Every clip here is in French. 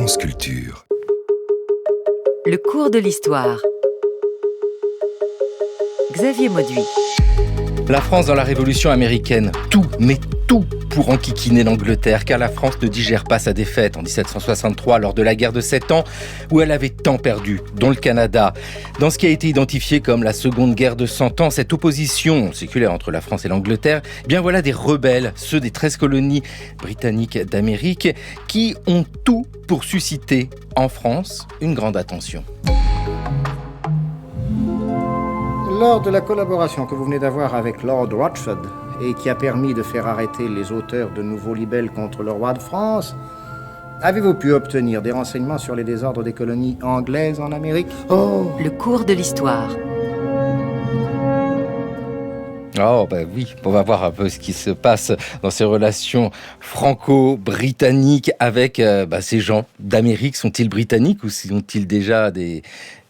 France Culture. Le cours de l'histoire. Xavier Mauduit. La France dans la Révolution américaine, tout, mais tout pour enquiquiner l'Angleterre, car la France ne digère pas sa défaite en 1763 lors de la guerre de 7 ans, où elle avait tant perdu, dont le Canada. Dans ce qui a été identifié comme la Seconde Guerre de 100 ans, cette opposition séculaire entre la France et l'Angleterre, eh bien voilà des rebelles, ceux des 13 colonies britanniques d'Amérique, qui ont tout pour susciter en France une grande attention. Lors de la collaboration que vous venez d'avoir avec Lord Rochford et qui a permis de faire arrêter les auteurs de nouveaux libelles contre le roi de France, avez-vous pu obtenir des renseignements sur les désordres des colonies anglaises en Amérique ? Le cours de l'histoire. Oh ben oui, on va voir un peu ce qui se passe dans ces relations franco-britanniques avec ces gens d'Amérique. Sont-ils britanniques ou sont-ils déjà des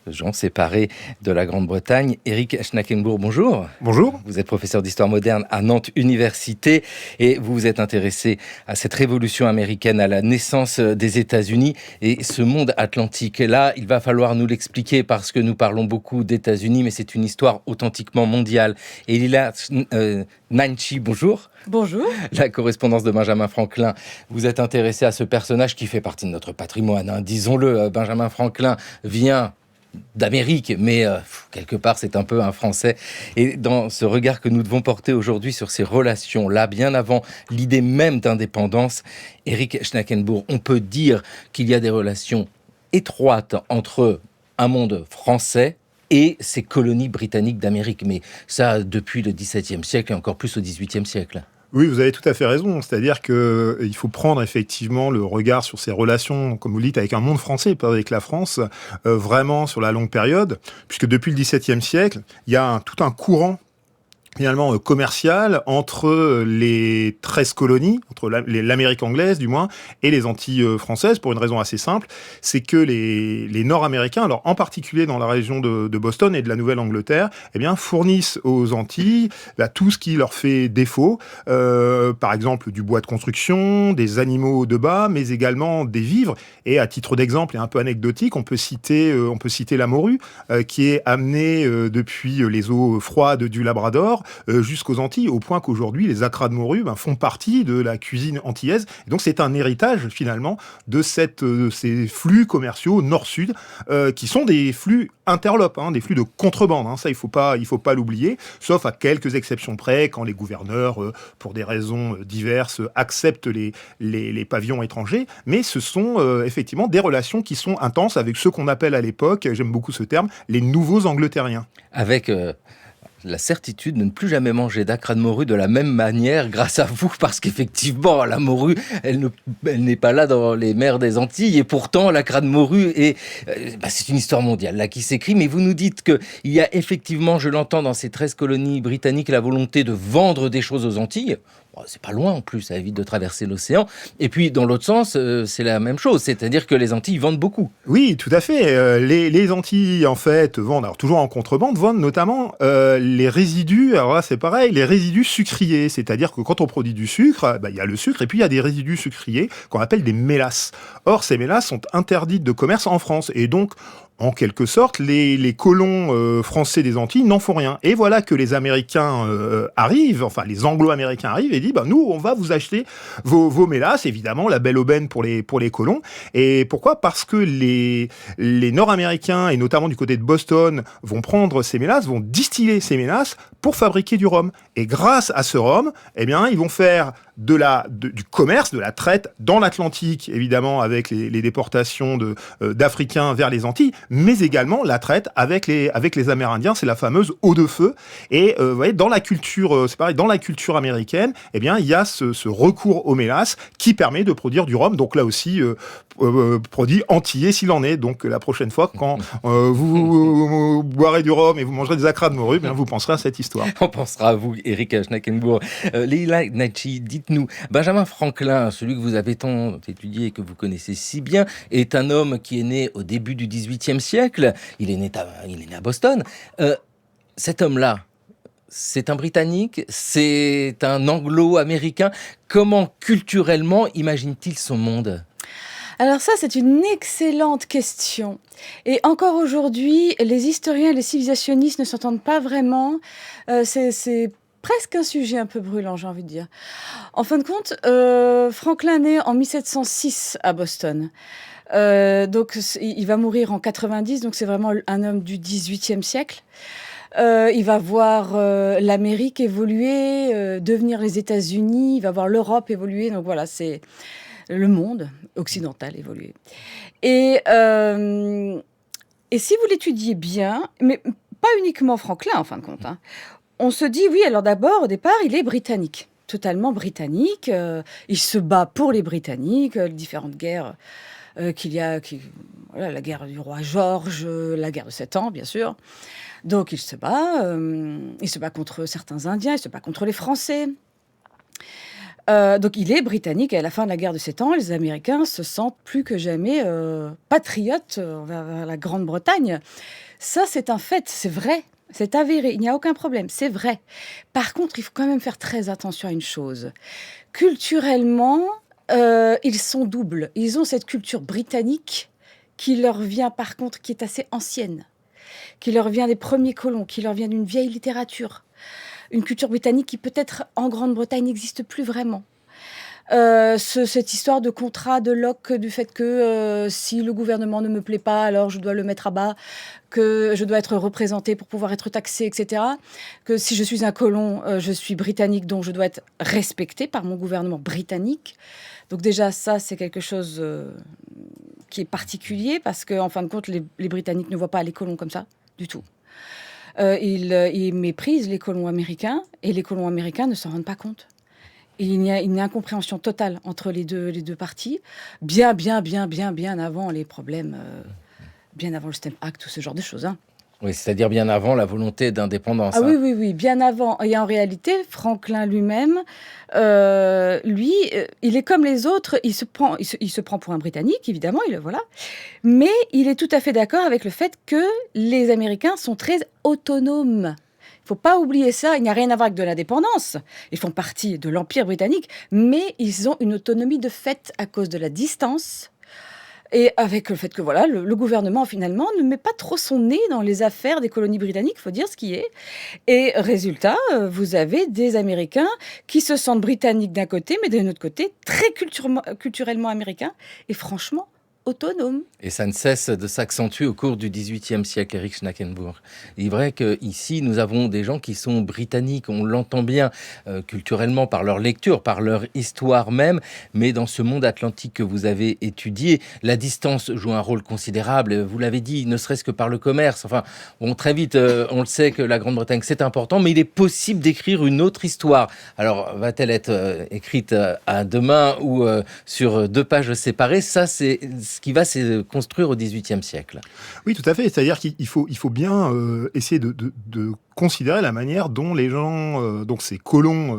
gens séparés de la Grande-Bretagne? Éric Schnackenbourg, bonjour. Bonjour. Vous êtes professeur d'histoire moderne à Nantes Université et vous vous êtes intéressé à cette révolution américaine, à la naissance des États-Unis et ce monde atlantique. Et là, il va falloir nous l'expliquer parce que nous parlons beaucoup d'États-Unis, mais c'est une histoire authentiquement mondiale. Et Lila Nanchi, bonjour. Bonjour. La correspondance de Benjamin Franklin. Vous êtes intéressé à ce personnage qui fait partie de notre patrimoine, hein. Disons-le, Benjamin Franklin vient d'Amérique, mais quelque part c'est un peu un Français. Et dans ce regard que nous devons porter aujourd'hui sur ces relations-là, bien avant l'idée même d'indépendance, Éric Schnackenbourg, on peut dire qu'il y a des relations étroites entre un monde français et ces colonies britanniques d'Amérique. Mais ça, depuis le XVIIe siècle et encore plus au XVIIIe siècle. Oui, vous avez tout à fait raison. C'est-à-dire qu'il faut prendre effectivement le regard sur ces relations, comme vous le dites, avec un monde français, pas avec la France, vraiment sur la longue période, puisque depuis le XVIIe siècle, il y a tout un courant finalement commercial entre les 13 colonies, entre l'Amérique anglaise du moins, et les Antilles françaises, pour une raison assez simple, c'est que les Nord-Américains, alors en particulier dans la région de Boston et de la Nouvelle-Angleterre, eh bien, fournissent aux Antilles tout ce qui leur fait défaut, par exemple du bois de construction, des animaux de bas, mais également des vivres. Et à titre d'exemple et un peu anecdotique, on peut citer la morue, qui est amenée depuis les eaux froides du Labrador jusqu'aux Antilles, au point qu'aujourd'hui, les acras de morue font partie de la cuisine antillaise. Et donc, c'est un héritage, finalement, de ces flux commerciaux nord-sud, qui sont des flux interlopes, des flux de contrebande. Ça, il faut pas l'oublier, sauf à quelques exceptions près, quand les gouverneurs, pour des raisons diverses, acceptent les pavillons étrangers. Mais ce sont effectivement des relations qui sont intenses avec ceux qu'on appelle à l'époque, j'aime beaucoup ce terme, les nouveaux Angleterriens. Avec la certitude de ne plus jamais manger d'acra de morue de la même manière grâce à vous, parce qu'effectivement, la morue, elle n'est pas là dans les mers des Antilles, et pourtant, l'acra de morue, c'est une histoire mondiale là qui s'écrit, mais vous nous dites qu'il y a effectivement, je l'entends dans ces 13 colonies britanniques, la volonté de vendre des choses aux Antilles. C'est pas loin en plus, ça évite de traverser l'océan. Et puis dans l'autre sens, c'est la même chose, c'est-à-dire que les Antilles vendent beaucoup. Oui, tout à fait. Les Antilles, en fait, vendent, alors toujours en contrebande, vendent notamment les résidus, alors là c'est pareil, les résidus sucriers. C'est-à-dire que quand on produit du sucre, il y a le sucre et puis il y a des résidus sucriers qu'on appelle des mélasses. Or, ces mélasses sont interdites de commerce en France. Et donc, en quelque sorte, les colons français des Antilles n'en font rien. Et voilà que les Américains arrivent, enfin les Anglo-Américains arrivent et disent nous, on va vous acheter vos mélasses, évidemment, la belle aubaine pour les colons. Et pourquoi ? Parce que les Nord-Américains, et notamment du côté de Boston, vont prendre ces mélasses, vont distiller ces mélasses pour fabriquer du rhum. Et grâce à ce rhum, eh bien, ils vont faire du commerce, de la traite dans l'Atlantique, évidemment, avec les déportations d'Africains vers les Antilles, mais également la traite avec les Amérindiens, c'est la fameuse eau de feu. Et vous voyez, dans la culture, c'est pareil, dans la culture américaine, eh bien, il y a ce recours aux mélasses qui permet de produire du rhum. Donc là aussi, produit antillais s'il en est. Donc la prochaine fois, quand vous boirez du rhum et vous mangerez des acras de morue, bien, vous penserez à cette histoire. On pensera à vous, Éric Schnackenbourg. Lila Nanchi, dites-nous, Benjamin Franklin, celui que vous avez tant étudié et que vous connaissez si bien, est un homme qui est né au début du XVIIIe siècle. Il est né à Boston. Cet homme-là, c'est un Britannique, c'est un Anglo-Américain. Comment culturellement imagine-t-il son monde ? Alors ça, c'est une excellente question. Et encore aujourd'hui, les historiens et les civilisationnistes ne s'entendent pas vraiment. C'est presque un sujet un peu brûlant, j'ai envie de dire. En fin de compte, Franklin naît en 1706 à Boston. Donc, il va mourir en 90, donc c'est vraiment un homme du XVIIIe siècle. Il va voir l'Amérique évoluer, devenir les États-Unis, il va voir l'Europe évoluer. Donc voilà, c'est le monde occidental évoluer. Et si vous l'étudiez bien, mais pas uniquement Franklin en fin de compte, hein, on se dit, oui, alors d'abord, au départ, il est britannique, totalement britannique. Il se bat pour les Britanniques, les différentes guerres qu'il y a, voilà, la guerre du roi George, la guerre de 7 ans, bien sûr. Donc il se bat contre certains Indiens, il se bat contre les Français. Donc il est britannique et à la fin de la guerre de 7 ans, les Américains se sentent plus que jamais patriotes vers la Grande-Bretagne. Ça, c'est un fait, c'est vrai. C'est avéré, il n'y a aucun problème, c'est vrai. Par contre, il faut quand même faire très attention à une chose. Culturellement, ils sont doubles. Ils ont cette culture britannique qui leur vient, par contre, qui est assez ancienne, qui leur vient des premiers colons, qui leur vient d'une vieille littérature. Une culture britannique qui, peut-être, en Grande-Bretagne, n'existe plus vraiment. Cette histoire de contrat de Locke, du fait que si le gouvernement ne me plaît pas, alors je dois le mettre à bas, que je dois être représenté pour pouvoir être taxé, etc. Que si je suis un colon, je suis britannique, donc je dois être respecté par mon gouvernement britannique. Donc déjà, ça, c'est quelque chose qui est particulier, parce qu'en fin de compte, les Britanniques ne voient pas les colons comme ça, du tout. Ils méprisent les colons américains, et les colons américains ne s'en rendent pas compte. Et il y a une incompréhension totale entre les deux parties, bien avant les problèmes, bien avant le Stamp Act, tout ce genre de choses. Hein. Oui, c'est-à-dire bien avant la volonté d'indépendance. Ah oui, bien avant. Et en réalité, Franklin lui-même, lui, il est comme les autres, il se prend pour un Britannique, évidemment, voilà. Mais il est tout à fait d'accord avec le fait que les Américains sont très autonomes. Il ne faut pas oublier ça, il n'y a rien à voir avec de l'indépendance. Ils font partie de l'Empire britannique, mais ils ont une autonomie de fait à cause de la distance. Et avec le fait que voilà, le gouvernement, finalement, ne met pas trop son nez dans les affaires des colonies britanniques, il faut dire ce qui est. Et résultat, vous avez des Américains qui se sentent britanniques d'un côté, mais d'un autre côté, très culturellement américains. Et franchement, autonome. Et ça ne cesse de s'accentuer au cours du XVIIIe siècle, Erich Schnackenburg. Il est vrai qu'ici, nous avons des gens qui sont britanniques, on l'entend bien culturellement par leur lecture, par leur histoire même, mais dans ce monde atlantique que vous avez étudié, la distance joue un rôle considérable, vous l'avez dit, ne serait-ce que par le commerce. Enfin, bon, très vite, on le sait que la Grande-Bretagne, c'est important, mais il est possible d'écrire une autre histoire. Alors, va-t-elle être écrite à deux mains ou sur 2 pages séparées? Ça, c'est ce qui va se construire au XVIIIe siècle. Oui, tout à fait. C'est-à-dire qu'il faut bien essayer de considérer la manière dont les gens, donc ces colons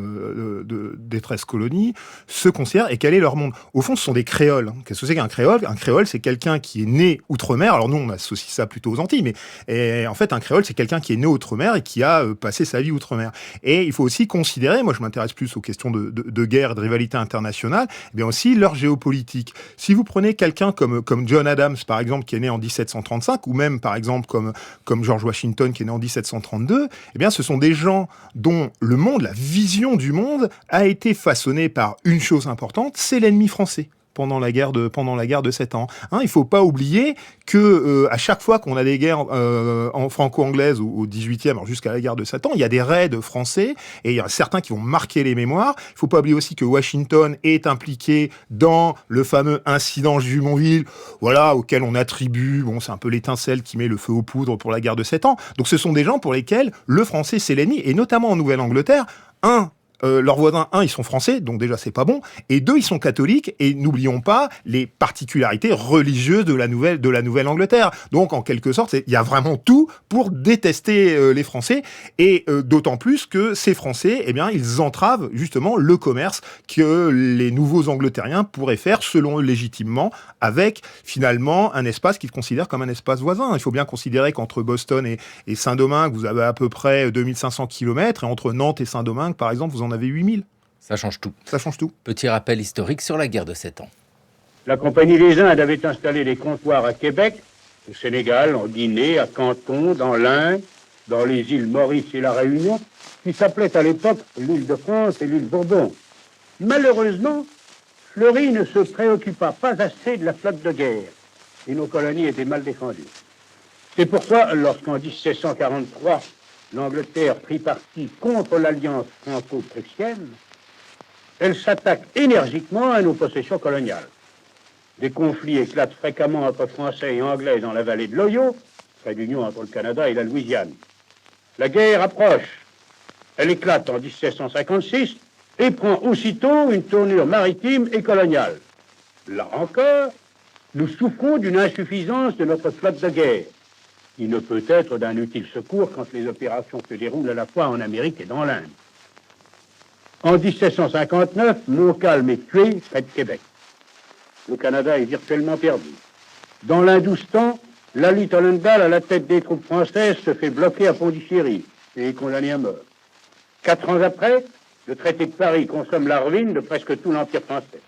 des 13 colonies, se considèrent et quel est leur monde. Au fond, ce sont des créoles. Qu'est-ce que c'est qu'un créole? Un créole, c'est quelqu'un qui est né outre-mer. Alors nous, on associe ça plutôt aux Antilles, mais en fait, un créole, c'est quelqu'un qui est né outre-mer et qui a passé sa vie outre-mer. Et il faut aussi considérer, moi je m'intéresse plus aux questions de guerre, de rivalité internationale, mais aussi leur géopolitique. Si vous prenez quelqu'un comme John Adams, par exemple, qui est né en 1735, ou même, par exemple, comme George Washington, qui est né en 1732, eh bien, ce sont des gens dont le monde, la vision du monde, a été façonnée par une chose importante, c'est l'ennemi français. Pendant la guerre de 7 ans. Hein, il ne faut pas oublier que à chaque fois qu'on a des guerres en franco-anglaise au 18e, alors jusqu'à la guerre de 7 ans, il y a des raids français et il y en a certains qui vont marquer les mémoires. Il ne faut pas oublier aussi que Washington est impliqué dans le fameux incident Jumonville, voilà, auquel on attribue, bon, c'est un peu l'étincelle qui met le feu aux poudres pour la guerre de 7 ans. Donc ce sont des gens pour lesquels le français c'est l'ennemi, et notamment en Nouvelle-Angleterre, leurs voisins, ils sont français, donc déjà c'est pas bon, et 2, ils sont catholiques, et n'oublions pas les particularités religieuses de la Nouvelle-Angleterre. Donc en quelque sorte, il y a vraiment tout pour détester les Français, et d'autant plus que ces Français, eh bien, ils entravent justement le commerce que les nouveaux Angleterriens pourraient faire, selon eux légitimement, avec finalement un espace qu'ils considèrent comme un espace voisin. Il faut bien considérer qu'entre Boston et Saint-Domingue, vous avez à peu près 2500 km, et entre Nantes et Saint-Domingue, par exemple, vous en avez 8000. Ça change tout. Ça change tout. Petit rappel historique sur la guerre de 7 ans. La Compagnie des Indes avait installé des comptoirs à Québec, au Sénégal, en Guinée, à Canton, dans l'Inde, dans les îles Maurice et la Réunion, qui s'appelaient à l'époque l'île de France et l'île Bourbon. Malheureusement, Fleury ne se préoccupa pas assez de la flotte de guerre, et nos colonies étaient mal défendues. C'est pourquoi, lorsqu'en 1743, l'Angleterre prit parti contre l'alliance franco-prussienne, elle s'attaque énergiquement à nos possessions coloniales. Des conflits éclatent fréquemment entre Français et Anglais dans la vallée de l'Ohio, près d'union entre le Canada et la Louisiane. La guerre approche. Elle éclate en 1756 et prend aussitôt une tournure maritime et coloniale. Là encore, nous souffrons d'une insuffisance de notre flotte de guerre, qui ne peut être d'un utile secours quand les opérations se déroulent à la fois en Amérique et dans l'Inde. En 1759, Montcalm est tué près de Québec. Le Canada est virtuellement perdu. Dans l'Hindoustan, Lally Tollendal, à la tête des troupes françaises, se fait bloquer à Pondichéry et est condamné à mort. 4 ans après, le traité de Paris consomme la ruine de presque tout l'Empire français.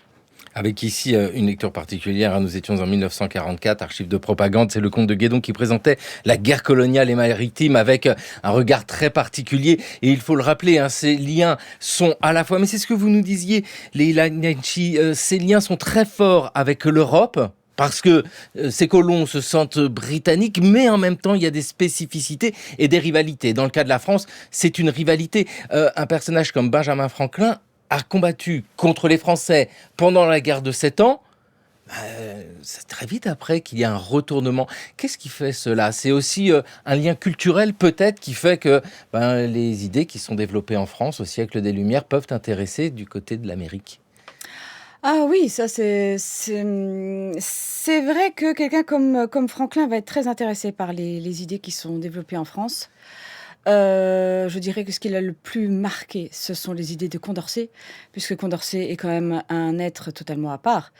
Avec ici une lecture particulière, nous étions en 1944, archives de propagande, c'est le comte de Guédon qui présentait la guerre coloniale et maritime avec un regard très particulier. Et il faut le rappeler, ces liens sont à la fois, mais c'est ce que vous nous disiez, Leila Gnanchi, ces liens sont très forts avec l'Europe, parce que ces colons se sentent britanniques, mais en même temps, il y a des spécificités et des rivalités. Dans le cas de la France, c'est une rivalité. Un personnage comme Benjamin Franklin a combattu contre les Français pendant la guerre de 7 ans. C'est très vite après qu'il y a un retournement. Qu'est-ce qui fait cela ? C'est aussi un lien culturel peut-être qui fait que les idées qui sont développées en France au siècle des Lumières peuvent intéresser du côté de l'Amérique. Ah oui, ça c'est vrai que quelqu'un comme Franklin va être très intéressé par les idées qui sont développées en France. Je dirais que ce qui l'a le plus marqué, ce sont les idées de Condorcet, puisque Condorcet est quand même un être totalement à part,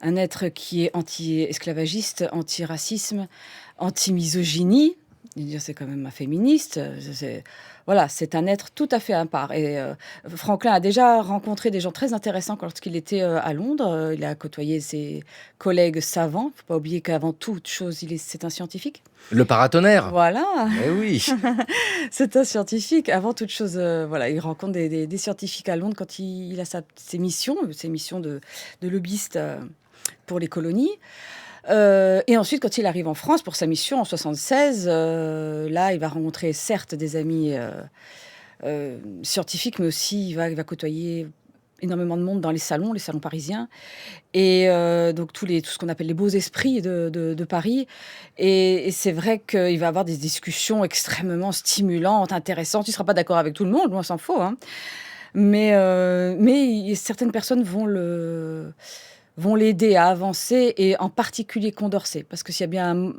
un être qui est anti-esclavagiste, anti-racisme, anti-misogynie. C'est quand même un féministe. Voilà, c'est un être tout à fait à part. Et Franklin a déjà rencontré des gens très intéressants lorsqu'il était à Londres. Il a côtoyé ses collègues savants. Il ne faut pas oublier qu'avant toute chose, c'est un scientifique. Le paratonnerre. Voilà. Eh oui. C'est un scientifique. Avant toute chose, il rencontre des scientifiques à Londres quand il a ses missions de lobbyiste pour les colonies. Et ensuite, quand il arrive en France pour sa mission en 76, là, il va rencontrer certes des amis scientifiques, mais aussi il va côtoyer énormément de monde dans les salons parisiens, et donc tout ce qu'on appelle les beaux esprits de Paris. Et c'est vrai qu'il va avoir des discussions extrêmement stimulantes, intéressantes. Il ne sera pas d'accord avec tout le monde, loin s'en faut, hein. Mais certaines personnes vont l'aider à avancer, et en particulier Condorcet, parce que s'il y a bien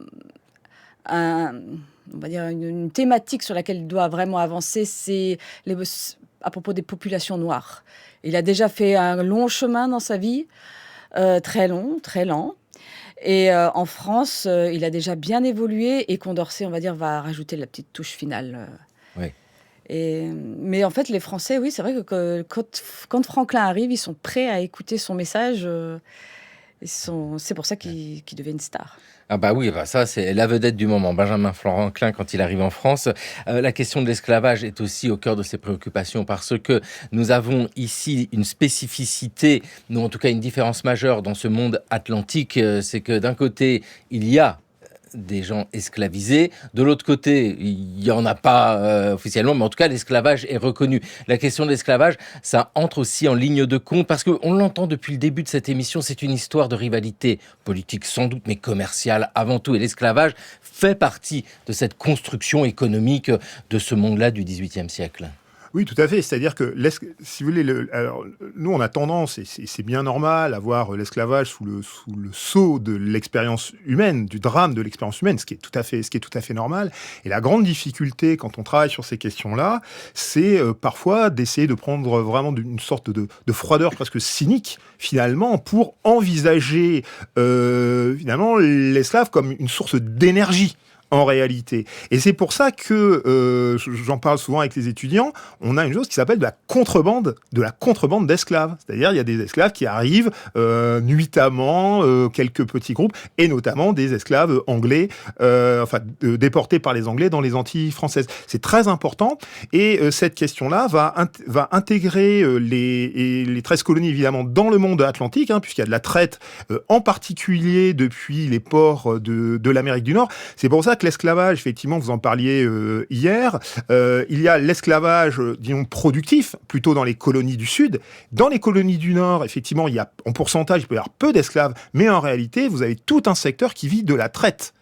on va dire une thématique sur laquelle il doit vraiment avancer, c'est à propos des populations noires. Il a déjà fait un long chemin dans sa vie, très long, très lent. Et en France, il a déjà bien évolué, et Condorcet, on va dire, va rajouter la petite touche finale. Oui. Mais en fait, les Français, oui, c'est vrai que quand Franklin arrive, ils sont prêts à écouter son message. C'est pour ça qu'il devient une star. Ah bah oui, ça c'est la vedette du moment, Benjamin Franklin, quand il arrive en France. La question de l'esclavage est aussi au cœur de ses préoccupations, parce que nous avons ici une spécificité, ou en tout cas une différence majeure dans ce monde atlantique. C'est que d'un côté, il y a des gens esclavisés. De l'autre côté, il n'y en a pas officiellement, mais en tout cas, l'esclavage est reconnu. La question de l'esclavage, ça entre aussi en ligne de compte, parce qu'on l'entend depuis le début de cette émission, c'est une histoire de rivalité politique sans doute, mais commerciale avant tout. Et l'esclavage fait partie de cette construction économique de ce monde-là du XVIIIe siècle. Oui, tout à fait. C'est-à-dire que, si vous voulez, alors, nous, on a tendance, et c'est bien normal, à voir l'esclavage sous le sceau de l'expérience humaine, du drame de l'expérience humaine, ce qui est tout à fait normal. Et la grande difficulté, quand on travaille sur ces questions-là, c'est parfois d'essayer de prendre vraiment une sorte de froideur presque cynique, finalement, pour envisager, finalement, l'esclave comme une source d'énergie. en réalité. Et c'est pour ça que, j'en parle souvent avec les étudiants, on a une chose qui s'appelle de la contrebande d'esclaves. C'est-à-dire, il y a des esclaves qui arrivent nuitamment, quelques petits groupes, et notamment des esclaves anglais, déportés par les Anglais dans les Antilles françaises. C'est très important, et cette question-là va intégrer les 13 colonies, évidemment, dans le monde atlantique, puisqu'il y a de la traite, en particulier depuis les ports de l'Amérique du Nord. C'est pour ça que l'esclavage, effectivement, vous en parliez hier, il y a l'esclavage, disons, productif, plutôt dans les colonies du Sud. Dans les colonies du Nord, effectivement, il y a, en pourcentage, il peut y avoir peu d'esclaves, mais en réalité, vous avez tout un secteur qui vit de la traite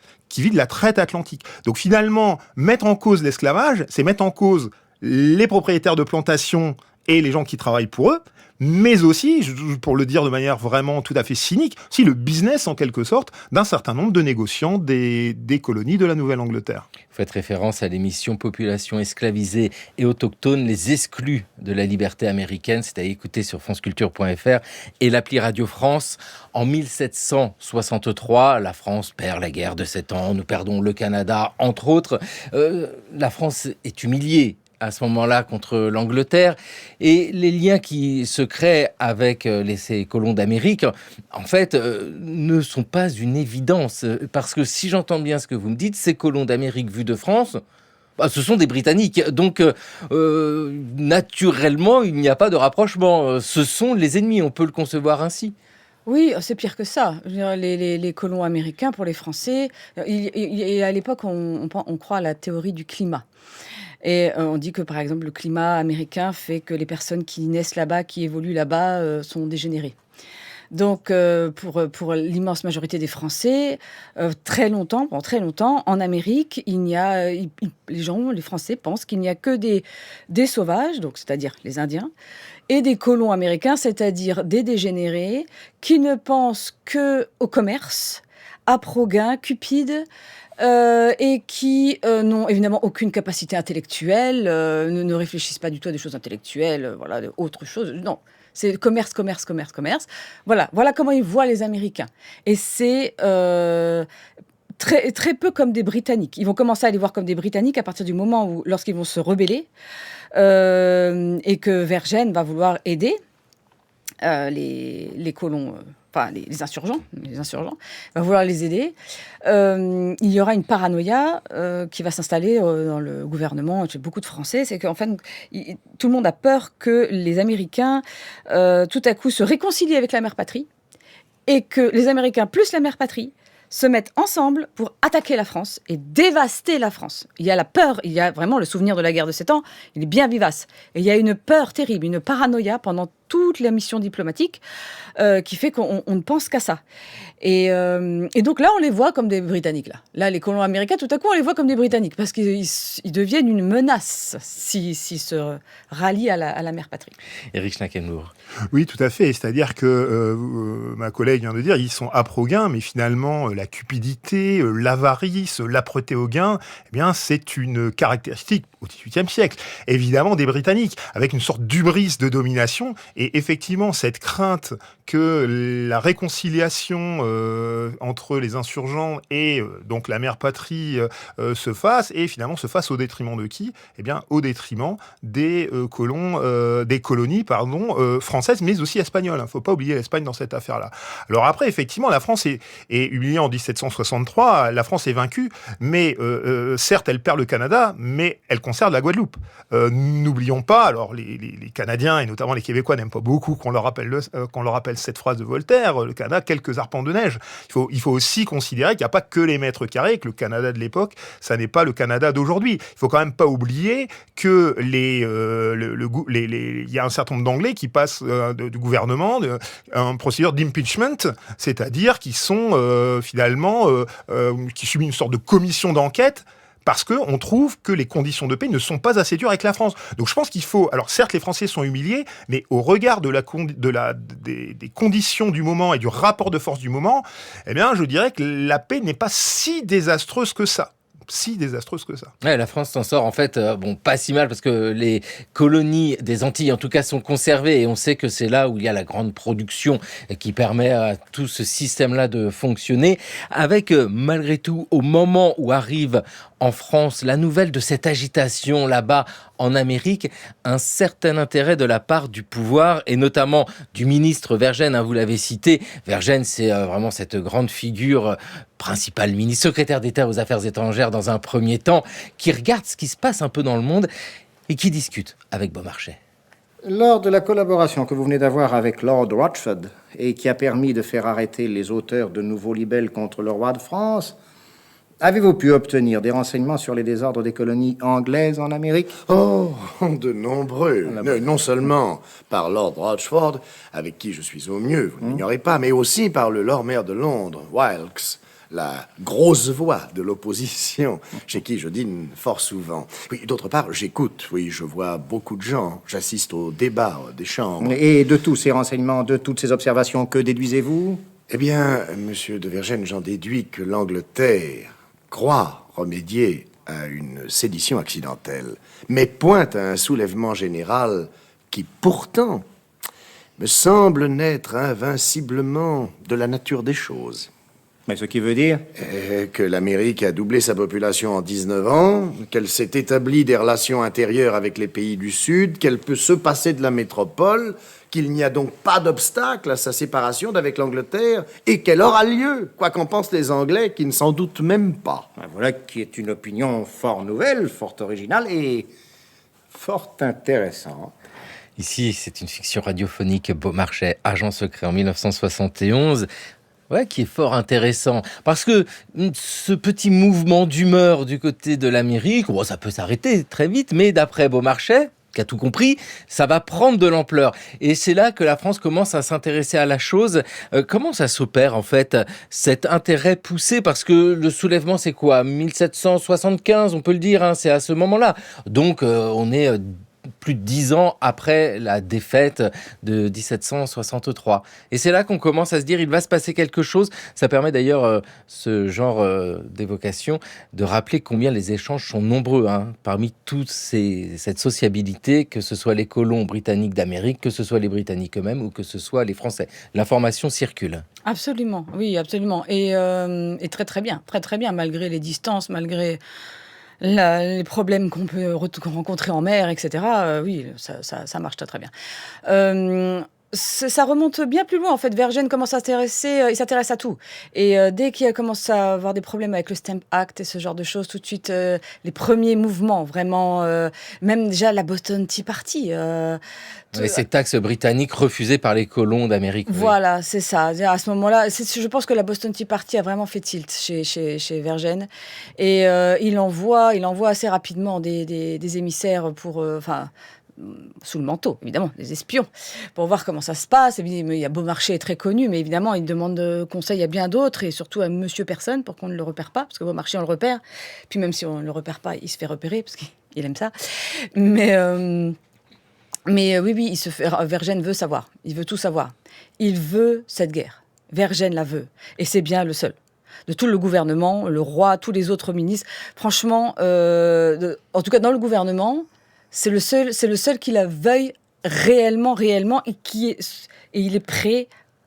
atlantique. Donc finalement, mettre en cause l'esclavage, c'est mettre en cause les propriétaires de plantations et les gens qui travaillent pour eux, mais aussi, pour le dire de manière vraiment tout à fait cynique, aussi le business en quelque sorte d'un certain nombre de négociants des colonies de la Nouvelle-Angleterre. Vous faites référence à l'émission Population esclavisée et autochtone, les exclus de la liberté américaine. C'est à écouter sur franceculture.fr et l'appli Radio France. En 1763, la France perd la guerre de 7 ans. Nous perdons le Canada, entre autres. La France est humiliée à ce moment-là contre l'Angleterre, et les liens qui se créent avec ces colons d'Amérique, en fait, ne sont pas une évidence, parce que si j'entends bien ce que vous me dites, ces colons d'Amérique vus de France, ce sont des Britanniques, donc naturellement, il n'y a pas de rapprochement, ce sont les ennemis, on peut le concevoir ainsi. Oui, c'est pire que ça. Je veux dire, les colons américains, pour les Français, à l'époque, on croit à la théorie du climat. Et on dit que, par exemple, le climat américain fait que les personnes qui naissent là-bas, qui évoluent là-bas, sont dégénérées. Donc, pour l'immense majorité des Français, pendant très longtemps, en Amérique, les Français pensent qu'il n'y a que des sauvages, donc c'est-à-dire les Indiens, et des colons américains, c'est-à-dire des dégénérés, qui ne pensent qu'au commerce, à pro-gain, cupides, et qui n'ont évidemment aucune capacité intellectuelle, ne réfléchissent pas du tout à des choses intellectuelles, autre chose. Non, c'est commerce. Voilà comment ils voient les Américains. Et c'est très, très peu comme des Britanniques. Ils vont commencer à les voir comme des Britanniques à partir du moment où, lorsqu'ils vont se rebeller, et que Vergennes va vouloir aider les colons... les insurgents, va vouloir les aider. Il y aura une paranoïa qui va s'installer dans le gouvernement chez beaucoup de Français. C'est qu'en fait, tout le monde a peur que les Américains, tout à coup, se réconcilient avec la mère patrie et que les Américains plus la mère patrie se mettent ensemble pour attaquer la France et dévaster la France. Il y a la peur, il y a vraiment le souvenir de la guerre de 7 ans, il est bien vivace. Et il y a une peur terrible, une paranoïa pendant toute la mission diplomatique qui fait qu'on ne pense qu'à ça. Et donc là, on les voit comme des Britanniques. Là, les colons américains, tout à coup, on les voit comme des Britanniques parce qu'ils deviennent une menace s'ils se rallient à la mère patrie. Éric Schnakenmour. Oui, tout à fait. C'est-à-dire que ma collègue vient de dire, ils sont âpres au gain, mais finalement, la cupidité, l'avarice, l'âpreté au gain, eh bien, c'est une caractéristique au XVIIIe siècle, évidemment des Britanniques, avec une sorte d'hubris de domination, et effectivement cette crainte que la réconciliation entre les insurgents et donc la mère patrie se fasse, et finalement se fasse au détriment de qui ? Eh bien, au détriment des colonies françaises, mais aussi espagnoles. Il ne faut pas oublier l'Espagne dans cette affaire-là. Alors après, effectivement, la France est humiliée en 1763, la France est vaincue, mais certes, elle perd le Canada, mais elle conserve la Guadeloupe. N'oublions pas, alors les Canadiens et notamment les Québécois n'aiment pas beaucoup qu'on leur rappelle cette phrase de Voltaire, le Canada, quelques arpents de neige. Il faut aussi considérer qu'il n'y a pas que les mètres carrés, que le Canada de l'époque, ça n'est pas le Canada d'aujourd'hui. Il faut quand même pas oublier que il y a un certain nombre d'Anglais qui passent du gouvernement un procédure d'impeachment, c'est-à-dire qui sont finalement qui subissent une sorte de commission d'enquête parce qu'on trouve que les conditions de paix ne sont pas assez dures avec la France. Donc je pense qu'il faut... Alors certes, les Français sont humiliés, mais au regard des conditions du moment et du rapport de force du moment, eh bien, je dirais que la paix n'est pas si désastreuse que ça. si désastreuse que ça. Ouais, la France s'en sort en fait, pas si mal parce que les colonies des Antilles en tout cas sont conservées et on sait que c'est là où il y a la grande production qui permet à tout ce système-là de fonctionner. Avec malgré tout, au moment où arrive en France la nouvelle de cette agitation là-bas en Amérique, un certain intérêt de la part du pouvoir et notamment du ministre Vergenne, vous l'avez cité. Vergenne, c'est vraiment cette grande figure, principal ministre, secrétaire d'État aux Affaires étrangères dans un premier temps, qui regarde ce qui se passe un peu dans le monde et qui discute avec Beaumarchais. Lors de la collaboration que vous venez d'avoir avec Lord Rochford et qui a permis de faire arrêter les auteurs de nouveaux libelles contre le roi de France, avez-vous pu obtenir des renseignements sur les désordres des colonies anglaises en Amérique? Oh, de nombreux. Non seulement par Lord Rochford, avec qui je suis au mieux, vous ne l'ignorez pas, mais aussi par le Lord Mayor de Londres, Wilkes, la grosse voix de l'opposition, chez qui je dîne fort souvent. Oui, d'autre part, j'écoute, oui, je vois beaucoup de gens, j'assiste aux débats des chambres. Et de tous ces renseignements, de toutes ces observations, que déduisez-vous? Eh bien, monsieur de Vergennes, j'en déduis que l'Angleterre croit remédier à une sédition accidentelle, mais pointe à un soulèvement général qui, pourtant, me semble naître invinciblement de la nature des choses. Mais ce qui veut dire? Que l'Amérique a doublé sa population en 19 ans, qu'elle s'est établie des relations intérieures avec les pays du Sud, qu'elle peut se passer de la métropole, qu'il n'y a donc pas d'obstacle à sa séparation d'avec l'Angleterre, et qu'elle aura lieu, quoi qu'en pensent les Anglais, qui ne s'en doutent même pas. Voilà qui est une opinion fort nouvelle, fort originale et fort intéressante. Ici, c'est une fiction radiophonique, Beaumarchais, agent secret en 1971. Ouais, qui est fort intéressant. Parce que ce petit mouvement d'humeur du côté de l'Amérique, ça peut s'arrêter très vite, mais d'après Beaumarchais, qui a tout compris, ça va prendre de l'ampleur. Et c'est là que la France commence à s'intéresser à la chose. Comment ça s'opère, en fait, cet intérêt poussé? Parce que le soulèvement, c'est quoi? 1775, on peut le dire, c'est à ce moment-là. Donc, on est plus de 10 ans après la défaite de 1763. Et c'est là qu'on commence à se dire, il va se passer quelque chose. Ça permet d'ailleurs, ce genre d'évocation, de rappeler combien les échanges sont nombreux, parmi toute cette sociabilité, que ce soit les colons britanniques d'Amérique, que ce soit les Britanniques eux-mêmes ou que ce soit les Français. L'information circule. Absolument, oui, absolument. Et très très bien, malgré les distances, malgré les problèmes qu'on peut rencontrer en mer, etc. Oui, ça marche très très bien. Ça remonte bien plus loin, en fait. Vergenne commence à s'intéresser, il s'intéresse à tout. Et dès qu'il commence à avoir des problèmes avec le Stamp Act et ce genre de choses, tout de suite, les premiers mouvements, vraiment, même déjà la Boston Tea Party. Et ces taxes britanniques refusées par les colons d'Amérique. Voilà, c'est ça. À ce moment-là, je pense que la Boston Tea Party a vraiment fait tilt chez Vergenne. Et il envoie assez rapidement des émissaires pour... sous le manteau, évidemment, des espions, pour voir comment ça se passe. Il y a Beaumarchais est très connu, mais évidemment, il demande conseil à bien d'autres, et surtout à Monsieur Personne, pour qu'on ne le repère pas, parce que Beaumarchais, on le repère. Puis même si on ne le repère pas, il se fait repérer, parce qu'il aime ça. Mais oui, Vergenne veut savoir. Il veut tout savoir. Il veut cette guerre. Vergenne la veut. Et c'est bien le seul. De tout le gouvernement, le roi, tous les autres ministres. Franchement, en tout cas dans le gouvernement, c'est le seul qui la veuille réellement, et il est prêt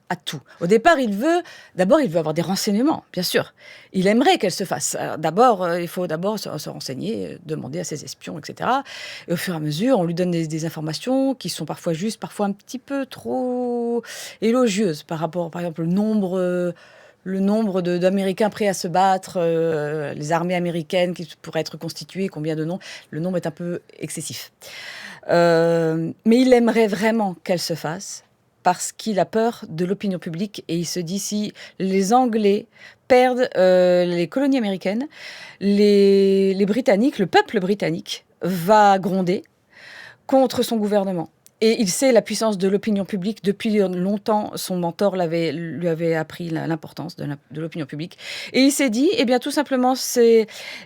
à tout. Au départ, il veut avoir des renseignements, bien sûr. Il aimerait qu'elle se fasse. Alors, il faut d'abord se renseigner, demander à ses espions, etc. Et au fur et à mesure, on lui donne des informations qui sont parfois justes, parfois un petit peu trop élogieuses par rapport, par exemple, le nombre d'Américains prêts à se battre, les armées américaines qui pourraient être constituées, combien de noms, le nombre est un peu excessif. Mais il aimerait vraiment qu'elle se fasse, parce qu'il a peur de l'opinion publique, et il se dit, si les Anglais perdent les colonies américaines, les Britanniques, le peuple britannique, va gronder contre son gouvernement. Et il sait la puissance de l'opinion publique. Depuis longtemps, son mentor lui avait appris l'importance de l'opinion publique. Et il s'est dit, tout simplement,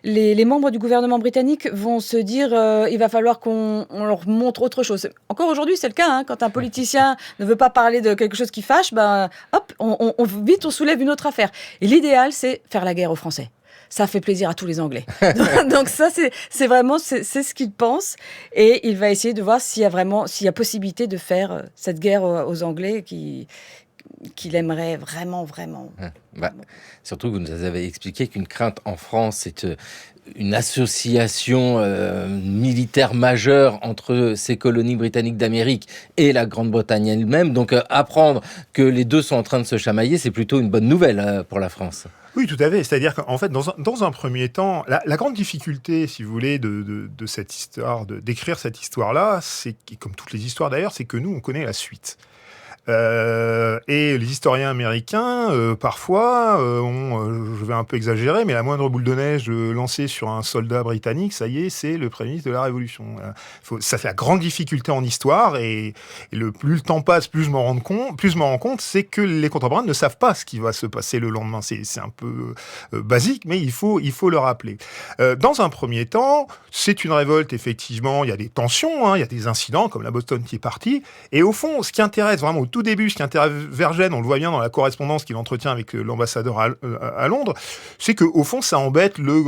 les membres du gouvernement britannique vont se dire, il va falloir qu'on leur montre autre chose. Encore aujourd'hui, c'est le cas. Quand un politicien ne veut pas parler de quelque chose qui fâche, hop, on soulève une autre affaire. Et l'idéal, c'est faire la guerre aux Français. ça fait plaisir à tous les Anglais. Donc ça, c'est vraiment c'est ce qu'il pense. Et il va essayer de voir s'il y a possibilité de faire cette guerre aux Anglais qu'il aimerait vraiment, vraiment. Surtout que vous nous avez expliqué qu'une crainte en France, c'est une association militaire majeure entre ces colonies britanniques d'Amérique et la Grande-Bretagne elle-même. Donc apprendre que les deux sont en train de se chamailler, c'est plutôt une bonne nouvelle pour la France. Oui, tout à fait. C'est-à-dire qu'en fait, dans un premier temps, la grande difficulté, si vous voulez, de cette histoire, d'écrire cette histoire-là, c'est, comme toutes les histoires d'ailleurs, c'est que nous, on connaît la suite. Et les historiens américains, parfois, je vais un peu exagérer, mais la moindre boule de neige lancée sur un soldat britannique, ça y est, c'est le Premier ministre de la Révolution. Ça fait la grande difficulté en histoire, et plus le temps passe, plus je m'en rends compte, c'est que les contemporains ne savent pas ce qui va se passer le lendemain. C'est un peu basique, mais il faut le rappeler. Dans un premier temps, c'est une révolte, effectivement, il y a des tensions, il y a des incidents, comme la Boston Tea Party, et au fond, ce qui intéresse vraiment au tout début, ce qui intéresse Vergennes, on le voit bien dans la correspondance qu'il entretient avec l'ambassadeur à Londres, c'est qu'au fond, ça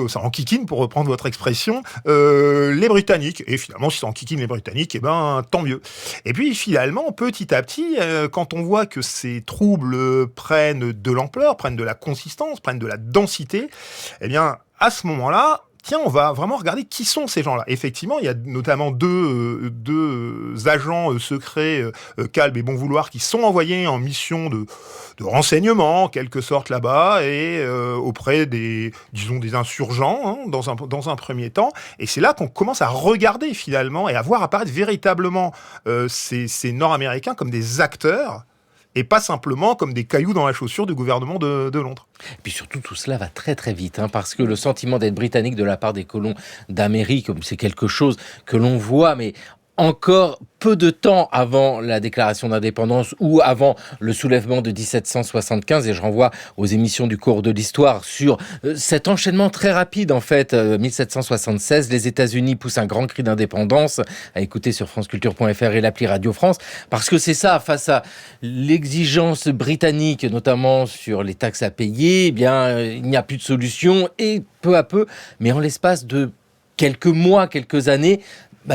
ça enquiquine, pour reprendre votre expression, les Britanniques. Et finalement, si ça enquiquine les Britanniques, tant mieux. Et puis, finalement, petit à petit, quand on voit que ces troubles prennent de l'ampleur, prennent de la consistance, prennent de la densité, à ce moment-là, tiens, on va vraiment regarder qui sont ces gens-là. Effectivement, il y a notamment deux agents secrets, Calbe et Bonvouloir, qui sont envoyés en mission de renseignement, en quelque sorte, là-bas, et auprès des insurgents, dans un premier temps. Et c'est là qu'on commence à regarder, finalement, et à voir apparaître véritablement ces Nord-Américains comme des acteurs, et pas simplement comme des cailloux dans la chaussure du gouvernement de Londres. Et puis surtout, tout cela va très très vite, parce que le sentiment d'être britannique de la part des colons d'Amérique, c'est quelque chose que l'on voit, mais encore peu de temps avant la déclaration d'indépendance ou avant le soulèvement de 1775, et je renvoie aux émissions du cours de l'histoire sur cet enchaînement très rapide, en fait. 1776, les États-Unis poussent un grand cri d'indépendance, à écouter sur franceculture.fr et l'appli Radio France, parce que c'est ça, face à l'exigence britannique, notamment sur les taxes à payer, il n'y a plus de solution, et peu à peu, mais en l'espace de quelques mois, quelques années,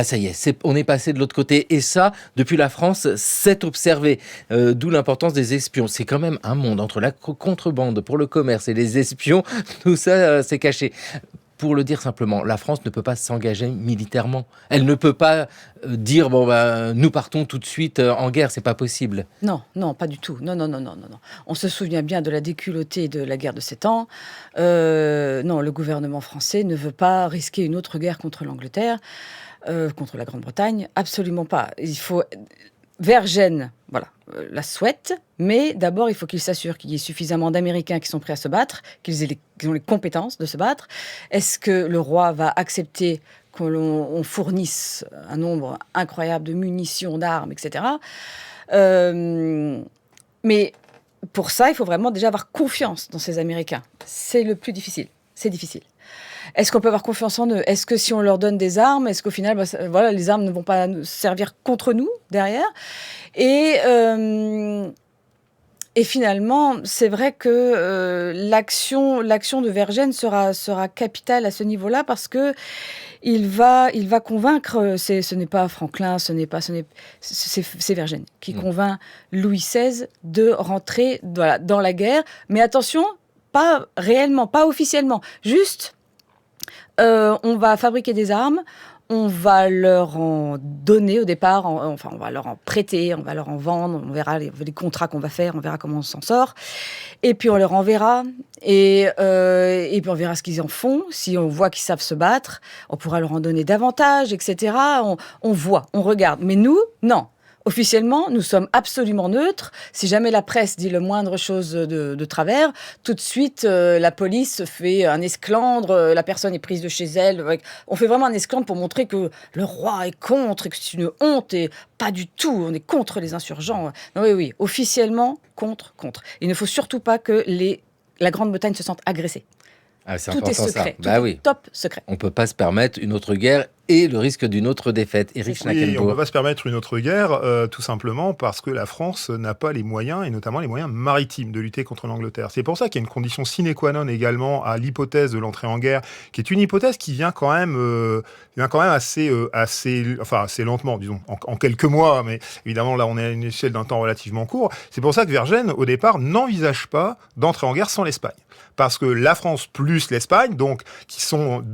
ça y est, on est passé de l'autre côté. Et ça, depuis la France, c'est observé. D'où l'importance des espions. C'est quand même un monde entre la contrebande pour le commerce et les espions. Tout ça, c'est caché. Pour le dire simplement, la France ne peut pas s'engager militairement. Elle ne peut pas dire, nous partons tout de suite en guerre. C'est pas possible. Non, pas du tout. Non. On se souvient bien de la déculottée de la guerre de 7 ans. Non, le gouvernement français ne veut pas risquer une autre guerre contre l'Angleterre. Contre la Grande-Bretagne, absolument pas. Vergennes, la souhaite, mais d'abord, il faut qu'il s'assure qu'il y ait suffisamment d'Américains qui sont prêts à se battre, qu'ils ont les compétences de se battre. Est-ce que le roi va accepter qu'on fournisse un nombre incroyable de munitions, d'armes, etc. Mais pour ça, il faut vraiment déjà avoir confiance dans ces Américains. C'est le plus difficile. C'est difficile. Est-ce qu'on peut avoir confiance en eux ? Est-ce que si on leur donne des armes, est-ce qu'au final, les armes ne vont pas servir contre nous derrière ? Et finalement, c'est vrai que l'action de Vergennes sera capitale à ce niveau-là, parce que il va convaincre. Ce n'est pas Franklin, c'est Vergennes qui convainc Louis XVI de rentrer dans la guerre. Mais attention, pas réellement, pas officiellement, juste. On va fabriquer des armes, on va leur en donner au départ, on va leur en prêter, on va leur en vendre, on verra les contrats qu'on va faire, on verra comment on s'en sort. Et puis on leur enverra, et puis on verra ce qu'ils en font. Si on voit qu'ils savent se battre, on pourra leur en donner davantage, etc. On voit, on regarde. Mais nous, non. Officiellement, nous sommes absolument neutres. Si jamais la presse dit le moindre chose de travers, tout de suite, la police fait un esclandre, la personne est prise de chez elle. On fait vraiment un esclandre pour montrer que le roi est contre, et que c'est une honte, et pas du tout, on est contre les insurgents. Non, oui, officiellement, contre. Il ne faut surtout pas que la Grande-Bretagne se sente agressée. C'est tout important, est secret, ça. Tout est top secret. On ne peut pas se permettre une autre guerre et le risque d'une autre défaite. Éric Oui, on ne Schnackenbourg. peut pas se permettre une autre guerre, tout simplement parce que la France n'a pas les moyens, et notamment les moyens maritimes, de lutter contre l'Angleterre. C'est pour ça qu'il y a une condition sine qua non également à l'hypothèse de l'entrée en guerre, qui est une hypothèse qui vient quand même assez lentement, disons, en quelques mois, mais évidemment là on est à une échelle d'un temps relativement court. C'est pour ça que Vergennes, au départ, n'envisage pas d'entrer en guerre sans l'Espagne. Parce que la France plus l'Espagne, donc qui sont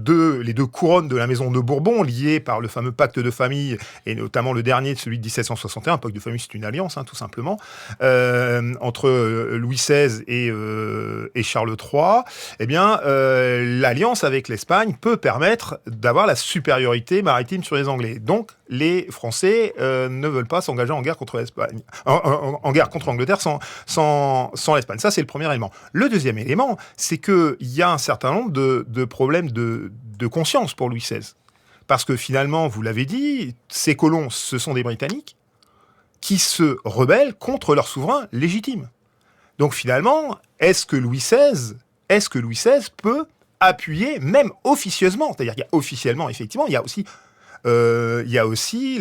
les deux couronnes de la maison de Bourbon, liées par le fameux pacte de famille, et notamment le dernier, celui de 1761, pacte de famille, c'est une alliance, tout simplement, entre Louis XVI et Charles III, eh bien, l'alliance avec l'Espagne peut permettre d'avoir la supériorité maritime sur les Anglais. Donc, les Français ne veulent pas s'engager en guerre contre l'Espagne, en guerre contre l'Angleterre sans l'Espagne. Ça, c'est le premier élément. Le deuxième élément, c'est qu'il y a un certain nombre de problèmes de conscience pour Louis XVI. Parce que finalement, vous l'avez dit, ces colons, ce sont des Britanniques qui se rebellent contre leur souverain légitime. Donc finalement, est-ce que Louis XVI peut appuyer, même officieusement, c'est-à-dire qu'il y a officiellement, effectivement, il y a aussi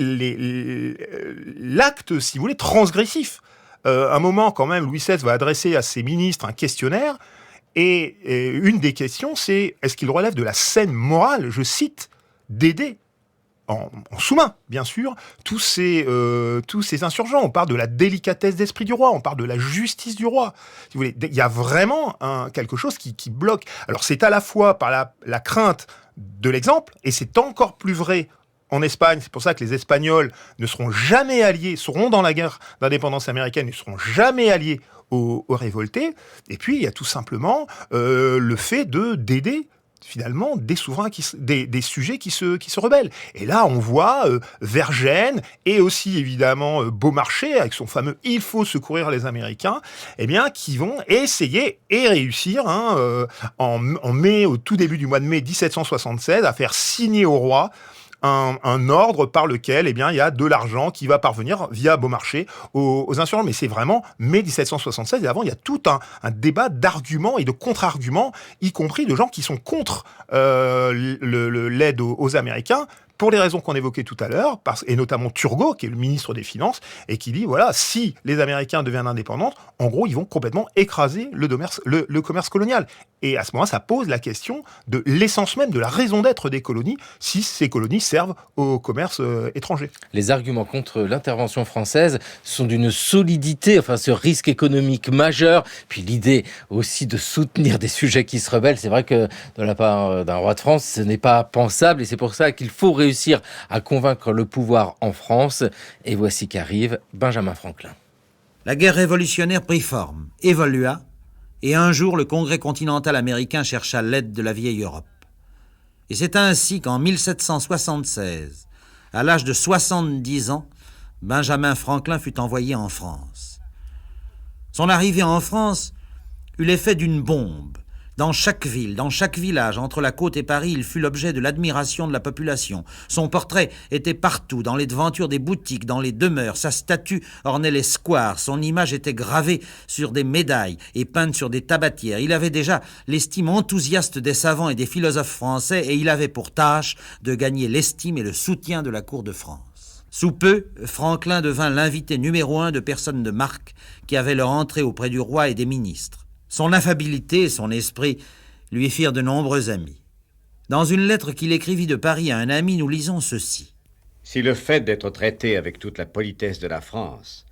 l'acte, si vous voulez, transgressif. Un moment, quand même, Louis XVI va adresser à ses ministres un questionnaire, et une des questions, c'est est-ce qu'il relève de la saine morale, je cite, d'aider en sous-main, bien sûr, tous ces insurgents. On parle de la délicatesse d'esprit du roi, on parle de la justice du roi. Si vous voulez, il y a vraiment quelque chose qui bloque. Alors c'est à la fois par la crainte de l'exemple, et c'est encore plus vrai en Espagne. C'est pour ça que les Espagnols ne seront jamais alliés, seront dans la guerre d'indépendance américaine, ne seront jamais alliés aux révoltés. Et puis, il y a tout simplement le fait d'aider finalement des souverains, des sujets qui se rebellent. Et là, on voit Vergennes et aussi évidemment Beaumarchais, avec son fameux « il faut secourir les Américains », eh bien, qui vont essayer et réussir en mai, au tout début du mois de mai 1776, à faire signer au roi un ordre par lequel, eh bien, il y a de l'argent qui va parvenir via Beaumarchais aux insurgents. Mais c'est vraiment mai 1776, et avant, il y a tout un débat d'arguments et de contre-arguments, y compris de gens qui sont contre l'aide aux Américains, pour les raisons qu'on évoquait tout à l'heure, et notamment Turgot, qui est le ministre des Finances, et qui dit, voilà, si les Américains deviennent indépendants, en gros, ils vont complètement écraser le commerce colonial. Et à ce moment-là, ça pose la question de l'essence même, de la raison d'être des colonies, si ces colonies servent au commerce étranger. Les arguments contre l'intervention française sont d'une solidité, enfin ce risque économique majeur, puis l'idée aussi de soutenir des sujets qui se rebellent, c'est vrai que de la part d'un roi de France, ce n'est pas pensable, et c'est pour ça qu'il faut réussir à convaincre le pouvoir en France. Et voici qu'arrive Benjamin Franklin. La guerre révolutionnaire prit forme, évolua, et un jour le Congrès continental américain chercha l'aide de la vieille Europe. Et c'est ainsi qu'en 1776, à l'âge de 70 ans, Benjamin Franklin fut envoyé en France. Son arrivée en France eut l'effet d'une bombe. Dans chaque ville, dans chaque village, entre la côte et Paris, il fut l'objet de l'admiration de la population. Son portrait était partout, dans les devantures des boutiques, dans les demeures. Sa statue ornait les squares. Son image était gravée sur des médailles et peinte sur des tabatières. Il avait déjà l'estime enthousiaste des savants et des philosophes français, et il avait pour tâche de gagner l'estime et le soutien de la cour de France. Sous peu, Franklin devint l'invité numéro 1 de personnes de marque qui avaient leur entrée auprès du roi et des ministres. Son affabilité et son esprit lui firent de nombreux amis. Dans une lettre qu'il écrivit de Paris à un ami, nous lisons ceci. « Si le fait d'être traité avec toute la politesse de la France,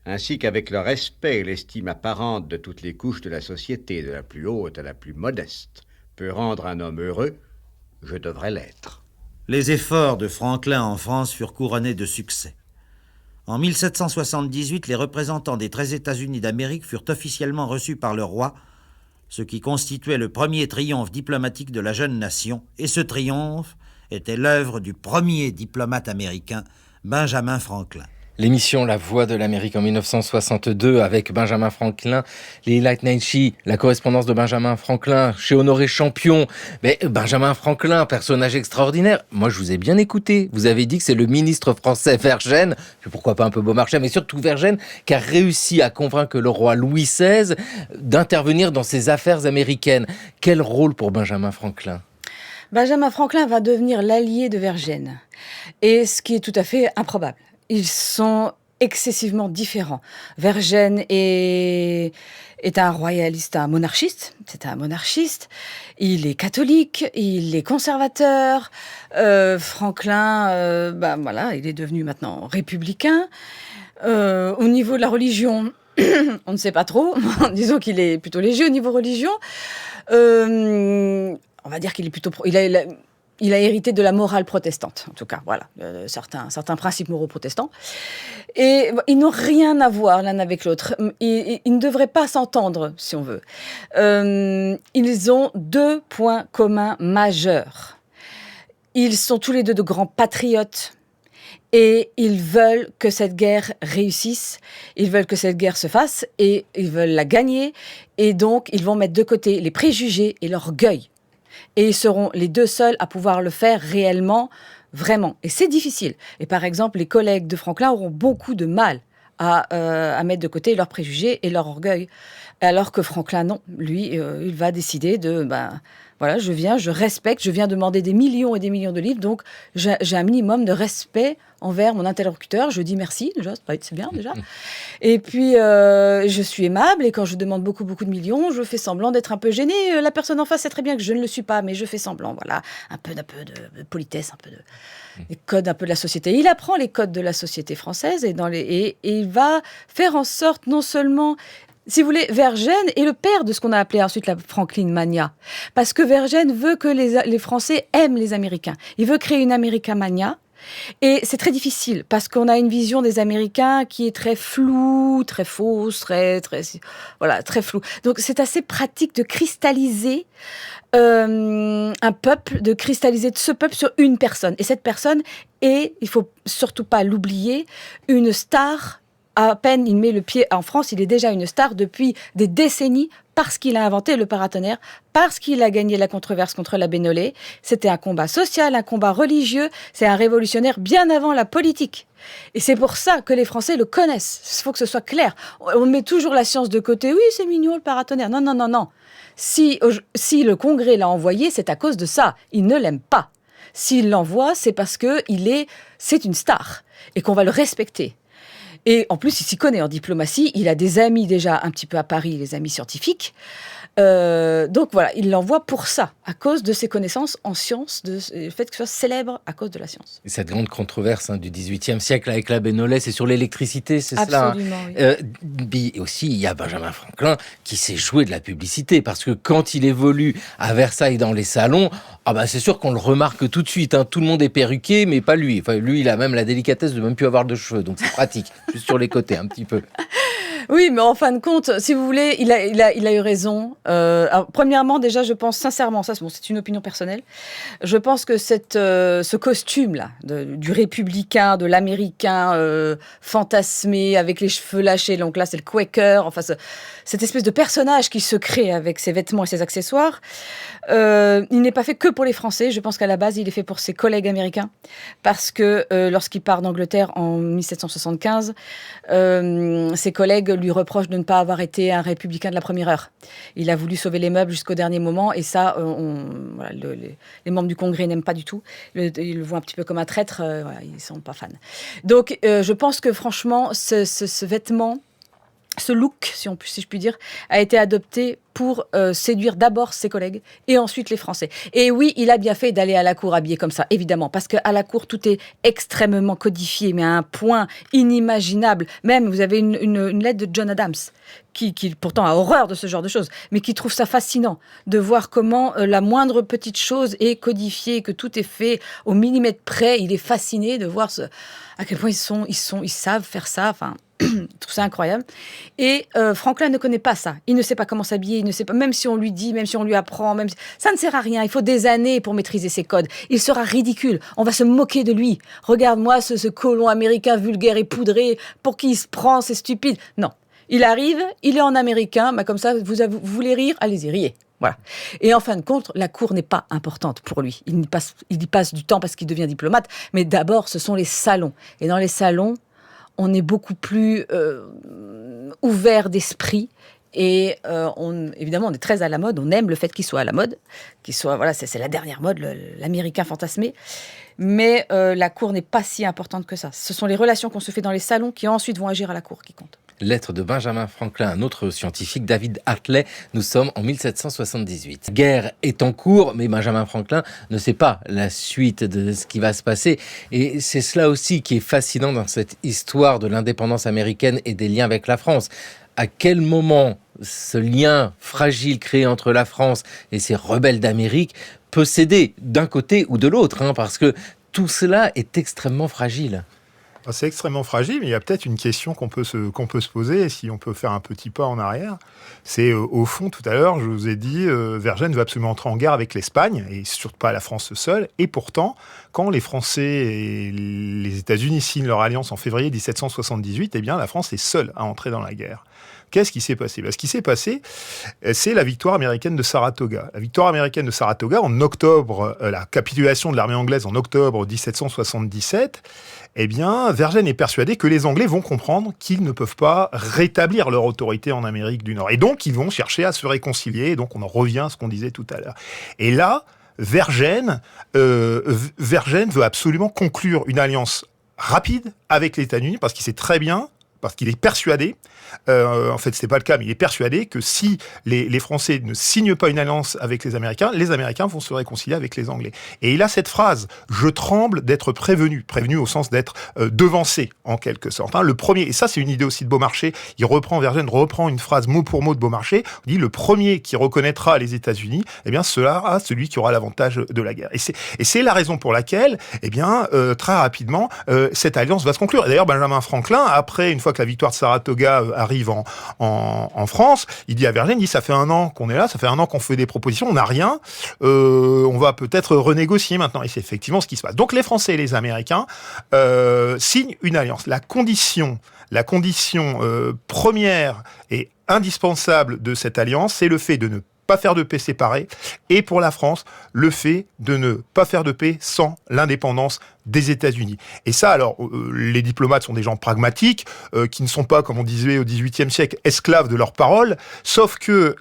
ainsi qu'avec le respect et l'estime apparente de toutes les couches de la société, de la plus haute à la plus modeste, peut rendre un homme heureux, je devrais l'être. » Les efforts de Franklin en France furent couronnés de succès. En 1778, les représentants des 13 États-Unis d'Amérique furent officiellement reçus par le roi, ce qui constituait le premier triomphe diplomatique de la jeune nation, et ce triomphe était l'œuvre du premier diplomate américain, Benjamin Franklin. L'émission La Voix de l'Amérique en 1962 avec Benjamin Franklin, les Light Nancy, la correspondance de Benjamin Franklin chez Honoré Champion. Mais Benjamin Franklin, personnage extraordinaire. Moi, je vous ai bien écouté. Vous avez dit que c'est le ministre français Vergennes, puis pourquoi pas un peu Beaumarchais, mais surtout Vergennes, qui a réussi à convaincre le roi Louis XVI d'intervenir dans ses affaires américaines. Quel rôle pour Benjamin Franklin ? Benjamin Franklin va devenir l'allié de Vergennes, et ce qui est tout à fait improbable. Ils sont excessivement différents. Vergennes est un royaliste, un monarchiste. C'est un monarchiste. Il est catholique, il est conservateur. Franklin, voilà, il est devenu maintenant républicain. Au niveau de la religion, on ne sait pas trop. Disons qu'il est plutôt léger au niveau religion. On va dire qu'il est plutôt... Il a hérité de la morale protestante, en tout cas, voilà, certains principes moraux protestants. Et ils n'ont rien à voir l'un avec l'autre. Ils ne devraient pas s'entendre, si on veut. Ils ont 2 points communs majeurs. Ils sont tous les deux de grands patriotes. Et ils veulent que cette guerre réussisse, ils veulent que cette guerre se fasse, et ils veulent la gagner. Et donc, ils vont mettre de côté les préjugés et l'orgueil. Et ils seront les 2 seuls à pouvoir le faire réellement, vraiment. Et c'est difficile. Et par exemple, les collègues de Franklin auront beaucoup de mal à mettre de côté leurs préjugés et leur orgueil. Alors que Franklin, non. Lui, il va décider de... voilà, je respecte, je viens demander des millions et des millions de livres, donc j'ai un minimum de respect envers mon interlocuteur. Je dis merci, déjà, c'est bien, déjà. Et puis, je suis aimable, et quand je demande beaucoup, beaucoup de millions, je fais semblant d'être un peu gênée. La personne en face sait très bien que je ne le suis pas, mais je fais semblant, voilà, un peu de politesse, un peu des codes un peu de la société. Il apprend les codes de la société française, et il va faire en sorte, non seulement... Si vous voulez, Vergennes est le père de ce qu'on a appelé ensuite la Franklin Mania. Parce que Vergennes veut que les Français aiment les Américains. Il veut créer une Americamania. Et c'est très difficile, parce qu'on a une vision des Américains qui est très floue, très fausse, très floue. Donc c'est assez pratique de cristalliser un peuple, de cristalliser ce peuple sur une personne. Et cette personne est, il faut surtout pas l'oublier, une star. À peine il met le pied en France, il est déjà une star depuis des décennies, parce qu'il a inventé le paratonnerre, parce qu'il a gagné la controverse contre la Bénolé. C'était un combat social, un combat religieux, c'est un révolutionnaire bien avant la politique. Et c'est pour ça que les Français le connaissent. Il faut que ce soit clair. On met toujours la science de côté. Oui, c'est mignon le paratonnerre. Non. Si le Congrès l'a envoyé, c'est à cause de ça. Il ne l'aime pas. S'il l'envoie, c'est parce que c'est une star et qu'on va le respecter. Et en plus, il s'y connaît en diplomatie. Il a des amis déjà un petit peu à Paris, les amis scientifiques. Donc voilà, il l'envoie pour ça, à cause de ses connaissances en sciences, le fait qu'il soit célèbre à cause de la science. Et cette grande controverse du XVIIIe siècle avec la Bénolais, c'est sur l'électricité, c'est cela. Absolument, oui. Et aussi, il y a Benjamin Franklin qui s'est joué de la publicité, parce que quand il évolue à Versailles dans les salons, c'est sûr qu'on le remarque tout de suite. Tout le monde est perruqué, mais pas lui. Enfin, lui, il a même la délicatesse de même plus avoir de cheveux, donc c'est pratique, juste sur les côtés un petit peu. Oui, mais en fin de compte, si vous voulez, il a eu raison. Alors, premièrement, déjà, je pense sincèrement, c'est une opinion personnelle, je pense que ce costume-là, du républicain, de l'américain fantasmé, avec les cheveux lâchés, donc là, c'est le Quaker, enfin, cette espèce de personnage qui se crée avec ses vêtements et ses accessoires, il n'est pas fait que pour les Français. Je pense qu'à la base, il est fait pour ses collègues américains, parce que lorsqu'il part d'Angleterre en 1775, ses collègues lui reproche de ne pas avoir été un républicain de la première heure. Il a voulu sauver les meubles jusqu'au dernier moment, et ça, les membres du Congrès n'aiment pas du tout. Ils le voient un petit peu comme un traître, ils ne sont pas fans. Donc, je pense que franchement, ce vêtement, ce look, si je puis dire, a été adopté pour séduire d'abord ses collègues et ensuite les Français. Et oui, il a bien fait d'aller à la cour habillé comme ça, évidemment, parce qu'à la cour, tout est extrêmement codifié, mais à un point inimaginable. Même, vous avez une lettre de John Adams, qui pourtant a horreur de ce genre de choses, mais qui trouve ça fascinant de voir comment la moindre petite chose est codifiée, que tout est fait au millimètre près. Il est fasciné de voir à quel point ils savent faire ça, enfin... Je trouve ça incroyable. Et Franklin ne connaît pas ça. Il ne sait pas comment s'habiller, il ne sait pas, même si on lui dit, même si on lui apprend, ça ne sert à rien. Il faut des années pour maîtriser ces codes. Il sera ridicule. On va se moquer de lui. Regarde-moi ce colon américain vulgaire et poudré. Pour qui il se prend, c'est stupide. Non. Il arrive, il est en américain, comme ça, vous voulez rire, allez-y, riez. Voilà. Et en fin de compte, la cour n'est pas importante pour lui. Il y passe du temps parce qu'il devient diplomate. Mais d'abord, ce sont les salons. Et dans les salons, on est beaucoup plus ouvert d'esprit Et évidemment, on est très à la mode, on aime le fait qu'il soit à la mode, voilà, c'est la dernière mode, l'américain fantasmé. Mais la cour n'est pas si importante que ça. Ce sont les relations qu'on se fait dans les salons qui ensuite vont agir à la cour qui comptent. Lettre de Benjamin Franklin à un autre scientifique, David Hartley. Nous sommes en 1778. La guerre est en cours, mais Benjamin Franklin ne sait pas la suite de ce qui va se passer. Et c'est cela aussi qui est fascinant dans cette histoire de l'indépendance américaine et des liens avec la France. À quel moment ce lien fragile créé entre la France et ces rebelles d'Amérique peut céder d'un côté ou de l'autre, parce que tout cela est extrêmement fragile. C'est extrêmement fragile, mais il y a peut-être une question qu'on peut se poser, et si on peut faire un petit pas en arrière. C'est au fond, tout à l'heure, je vous ai dit, Vergennes veut absolument entrer en guerre avec l'Espagne, et surtout pas la France seule. Et pourtant, quand les Français et les États-Unis signent leur alliance en février 1778, eh bien, la France est seule à entrer dans la guerre. Qu'est-ce qui s'est passé ? Ce qui s'est passé, c'est la victoire américaine de Saratoga. La victoire américaine de Saratoga, en octobre, la capitulation de l'armée anglaise en octobre 1777, eh bien, Vergennes est persuadé que les Anglais vont comprendre qu'ils ne peuvent pas rétablir leur autorité en Amérique du Nord. Et donc, ils vont chercher à se réconcilier. Et donc, on en revient à ce qu'on disait tout à l'heure. Et là, Vergennes veut absolument conclure une alliance rapide avec les États-Unis parce qu'il sait très bien, parce qu'il est persuadé, en fait c'est pas le cas, mais il est persuadé que si les Français ne signent pas une alliance avec les Américains vont se réconcilier avec les Anglais. Et il a cette phrase, je tremble d'être prévenu au sens d'être devancé en quelque sorte. Le premier, et ça c'est une idée aussi de Beaumarchais, Vergennes reprend une phrase mot pour mot de Beaumarchais, il dit le premier qui reconnaîtra les États-Unis, eh bien sera celui qui aura l'avantage de la guerre. Et c'est la raison pour laquelle, eh bien très rapidement, cette alliance va se conclure. Et d'ailleurs Benjamin Franklin, après, une fois que la victoire de Saratoga arrive en France, il dit à Vergennes, ça fait 1 an qu'on est là, ça fait 1 an qu'on fait des propositions, on n'a rien, on va peut-être renégocier maintenant. Et c'est effectivement ce qui se passe. Donc les Français et les Américains signent une alliance. La condition première et indispensable de cette alliance, c'est le fait de ne pas faire de paix séparée, et pour la France, le fait de ne pas faire de paix sans l'indépendance des États-Unis. Et ça, alors, les diplomates sont des gens pragmatiques, qui ne sont pas, comme on disait au XVIIIe siècle, esclaves de leurs paroles, sauf que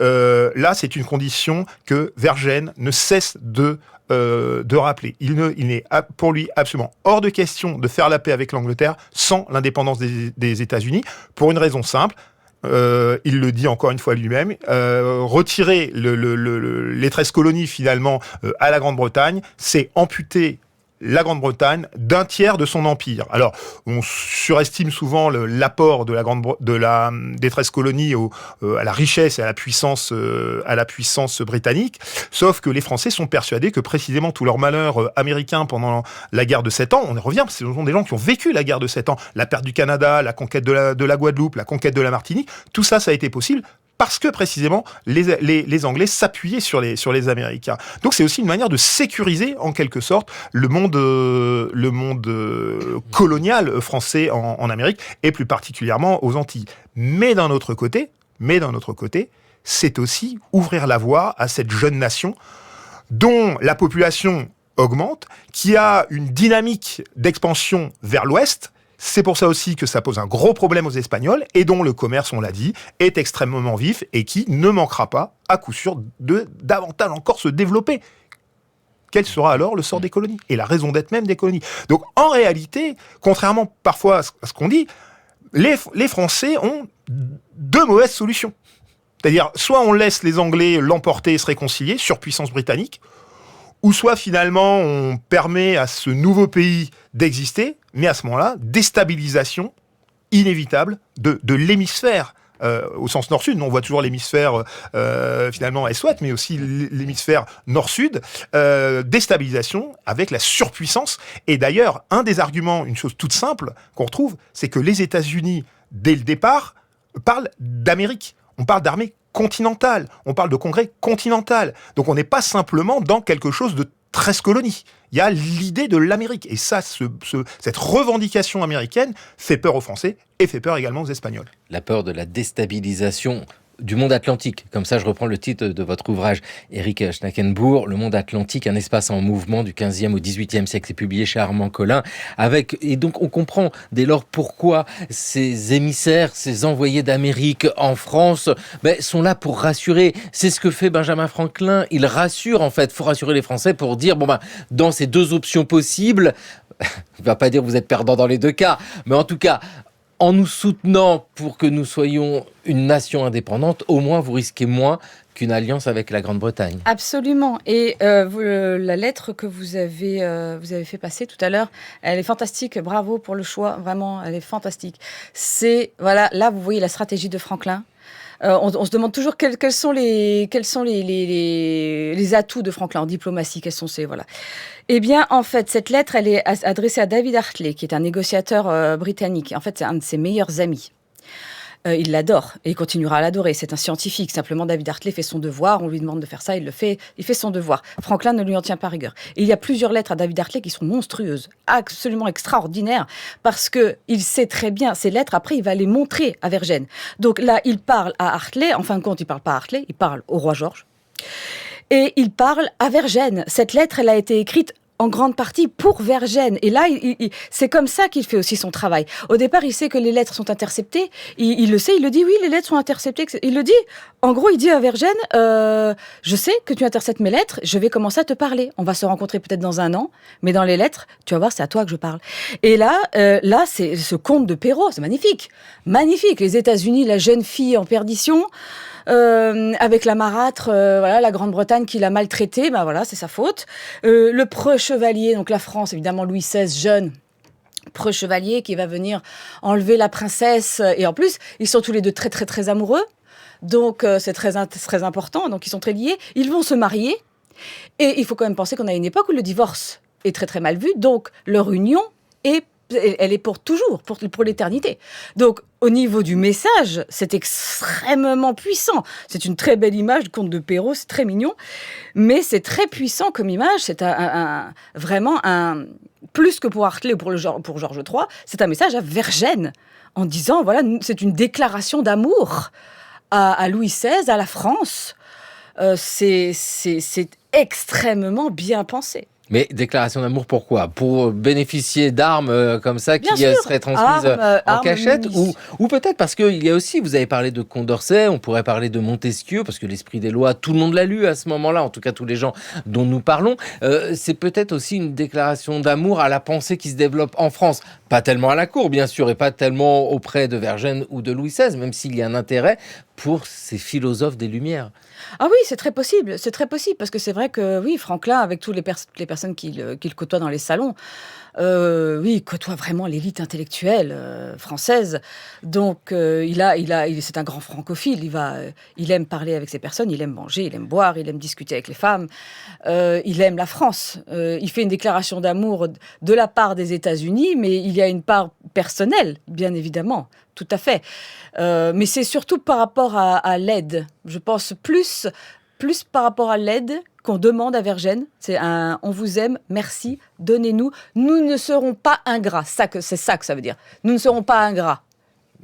là, c'est une condition que Vergennes ne cesse de rappeler. Il n'est pour lui absolument hors de question de faire la paix avec l'Angleterre sans l'indépendance des États-Unis, pour une raison simple. Il le dit encore une fois lui-même, retirer les 13 colonies finalement à la Grande-Bretagne, c'est amputer la Grande-Bretagne d'un tiers de son empire. Alors, on surestime souvent l'apport des 13 colonies à la richesse et à la puissance britannique, sauf que les Français sont persuadés que précisément tout leur malheur américain pendant la guerre de 7 ans, on y revient, parce que ce sont des gens qui ont vécu la guerre de 7 ans, la perte du Canada, la conquête de la Guadeloupe, la conquête de la Martinique, tout ça, ça a été possible parce que précisément les Anglais s'appuyaient sur les Américains. Donc c'est aussi une manière de sécuriser en quelque sorte le monde colonial français en Amérique et plus particulièrement aux Antilles. Mais d'un autre côté, c'est aussi ouvrir la voie à cette jeune nation dont la population augmente, qui a une dynamique d'expansion vers l'ouest. C'est pour ça aussi que ça pose un gros problème aux Espagnols et dont le commerce, on l'a dit, est extrêmement vif et qui ne manquera pas, à coup sûr, de davantage encore se développer. Quel sera alors le sort des colonies et la raison d'être même des colonies? Donc en réalité, contrairement parfois à ce qu'on dit, les Français ont 2 mauvaises solutions. C'est-à-dire, soit on laisse les Anglais l'emporter et se réconcilier, surpuissance britannique, ou soit finalement on permet à ce nouveau pays d'exister, mais à ce moment-là, déstabilisation inévitable de l'hémisphère, au sens nord-sud. On voit toujours l'hémisphère finalement est-ouest, mais aussi l'hémisphère nord-sud, déstabilisation avec la surpuissance. Et d'ailleurs, un des arguments, une chose toute simple qu'on retrouve, c'est que les États-Unis, dès le départ, parlent d'Amérique. On parle d'armée continentale, on parle de congrès continental. Donc on n'est pas simplement dans quelque chose de 13 colonies. Il y a l'idée de l'Amérique. Et ça, cette revendication américaine fait peur aux Français et fait peur également aux Espagnols. La peur de la déstabilisation du monde atlantique. Comme ça, je reprends le titre de votre ouvrage, Éric Schnackenbourg, Le monde atlantique, un espace en mouvement du 15e au 18e siècle. C'est publié chez Armand Collin. Et donc, on comprend dès lors pourquoi ces émissaires, ces envoyés d'Amérique en France, sont là pour rassurer. C'est ce que fait Benjamin Franklin. Il rassure, en fait. Il faut rassurer les Français pour dire, dans ces deux options possibles, il ne va pas dire que vous êtes perdant dans les deux cas, mais en tout cas, en nous soutenant pour que nous soyons une nation indépendante, au moins vous risquez moins qu'une alliance avec la Grande-Bretagne. Absolument. Et la lettre que vous avez fait passer tout à l'heure, elle est fantastique. Bravo pour le choix. Vraiment, elle est fantastique. Là, vous voyez la stratégie de Franklin. On se demande toujours quels sont les atouts de Franklin en diplomatie, Eh bien, en fait, cette lettre, elle est adressée à David Hartley, qui est un négociateur britannique. En fait, c'est un de ses meilleurs amis. Il l'adore et il continuera à l'adorer. C'est un scientifique. Simplement, David Hartley fait son devoir. On lui demande de faire ça, il le fait. Il fait son devoir. Franklin ne lui en tient pas rigueur. Et il y a plusieurs lettres à David Hartley qui sont monstrueuses, absolument extraordinaires, parce que il sait très bien ces lettres. Après, il va les montrer à Vergennes. Donc là, il parle à Hartley. En fin de compte, il parle pas à Hartley. Il parle au roi George. Et il parle à Vergennes. Cette lettre, elle a été écrite en grande partie pour Vergennes. Et là, c'est comme ça qu'il fait aussi son travail. Au départ, il sait que les lettres sont interceptées. Il le sait, il le dit, oui, les lettres sont interceptées. Il le dit. En gros, il dit à Vergennes, je sais que tu interceptes mes lettres, je vais commencer à te parler. On va se rencontrer peut-être dans 1 an, mais dans les lettres, tu vas voir, c'est à toi que je parle. Et là, c'est ce conte de Perrault, c'est magnifique. Magnifique. Les États-Unis, la jeune fille en perdition, avec la marâtre, la Grande-Bretagne qui l'a maltraité, c'est sa faute. Le preux chevalier, donc la France, évidemment Louis XVI, jeune preux chevalier qui va venir enlever la princesse. Et en plus, ils sont tous les deux très très très amoureux, donc c'est très important. Donc ils sont très liés. Ils vont se marier. Et il faut quand même penser qu'on a une époque où le divorce est très très mal vu. Donc leur union elle est pour toujours, pour l'éternité. Donc, au niveau du message, c'est extrêmement puissant. C'est une très belle image du conte de Perrault, c'est très mignon, mais c'est très puissant comme image. C'est vraiment plus que pour Hartley ou pour Georges III, c'est un message à Vergennes, en disant, c'est une déclaration d'amour à Louis XVI, à la France. C'est extrêmement bien pensé. Mais déclaration d'amour, pourquoi ? Pour bénéficier d'armes comme ça qui seraient transmises en cachette, ou peut-être parce qu'il y a aussi, vous avez parlé de Condorcet, on pourrait parler de Montesquieu, parce que l'Esprit des lois, tout le monde l'a lu à ce moment-là, en tout cas tous les gens dont nous parlons. C'est peut-être aussi une déclaration d'amour à la pensée qui se développe en France. Pas tellement à la cour, bien sûr, et pas tellement auprès de Vergennes ou de Louis XVI, même s'il y a un intérêt pour ces philosophes des Lumières. Ah oui, c'est très possible, parce que c'est vrai que oui, Franklin, avec toutes les personnes qu'il côtoie dans les salons, il côtoie vraiment l'élite intellectuelle française. Donc c'est un grand francophile. Il aime parler avec ces personnes, il aime manger, il aime boire, il aime discuter avec les femmes. Il aime la France. Il fait une déclaration d'amour de la part des États-Unis, mais il y a une part personnelle, bien évidemment. Tout à fait. Mais c'est surtout par rapport à l'aide. Je pense plus par rapport à l'aide qu'on demande à Vergennes. C'est on vous aime, merci, donnez-nous. Nous ne serons pas ingrats. C'est ça que ça veut dire. Nous ne serons pas ingrats.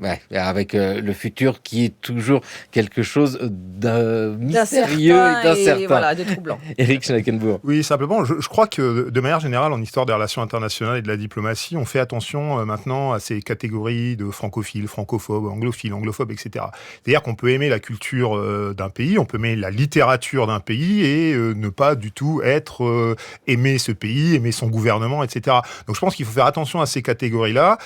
Ouais, avec le futur qui est toujours quelque chose de mystérieux et d'incertain. De troublant. Éric Schnackenbourg. Oui, simplement, je crois que de manière générale, en histoire des relations internationales et de la diplomatie, on fait attention maintenant à ces catégories de francophiles, francophobes, anglophiles, anglophobe, etc. C'est-à-dire qu'on peut aimer la culture d'un pays, on peut aimer la littérature d'un pays et ne pas du tout aimer ce pays, aimer son gouvernement, etc. Donc je pense qu'il faut faire attention à ces catégories-là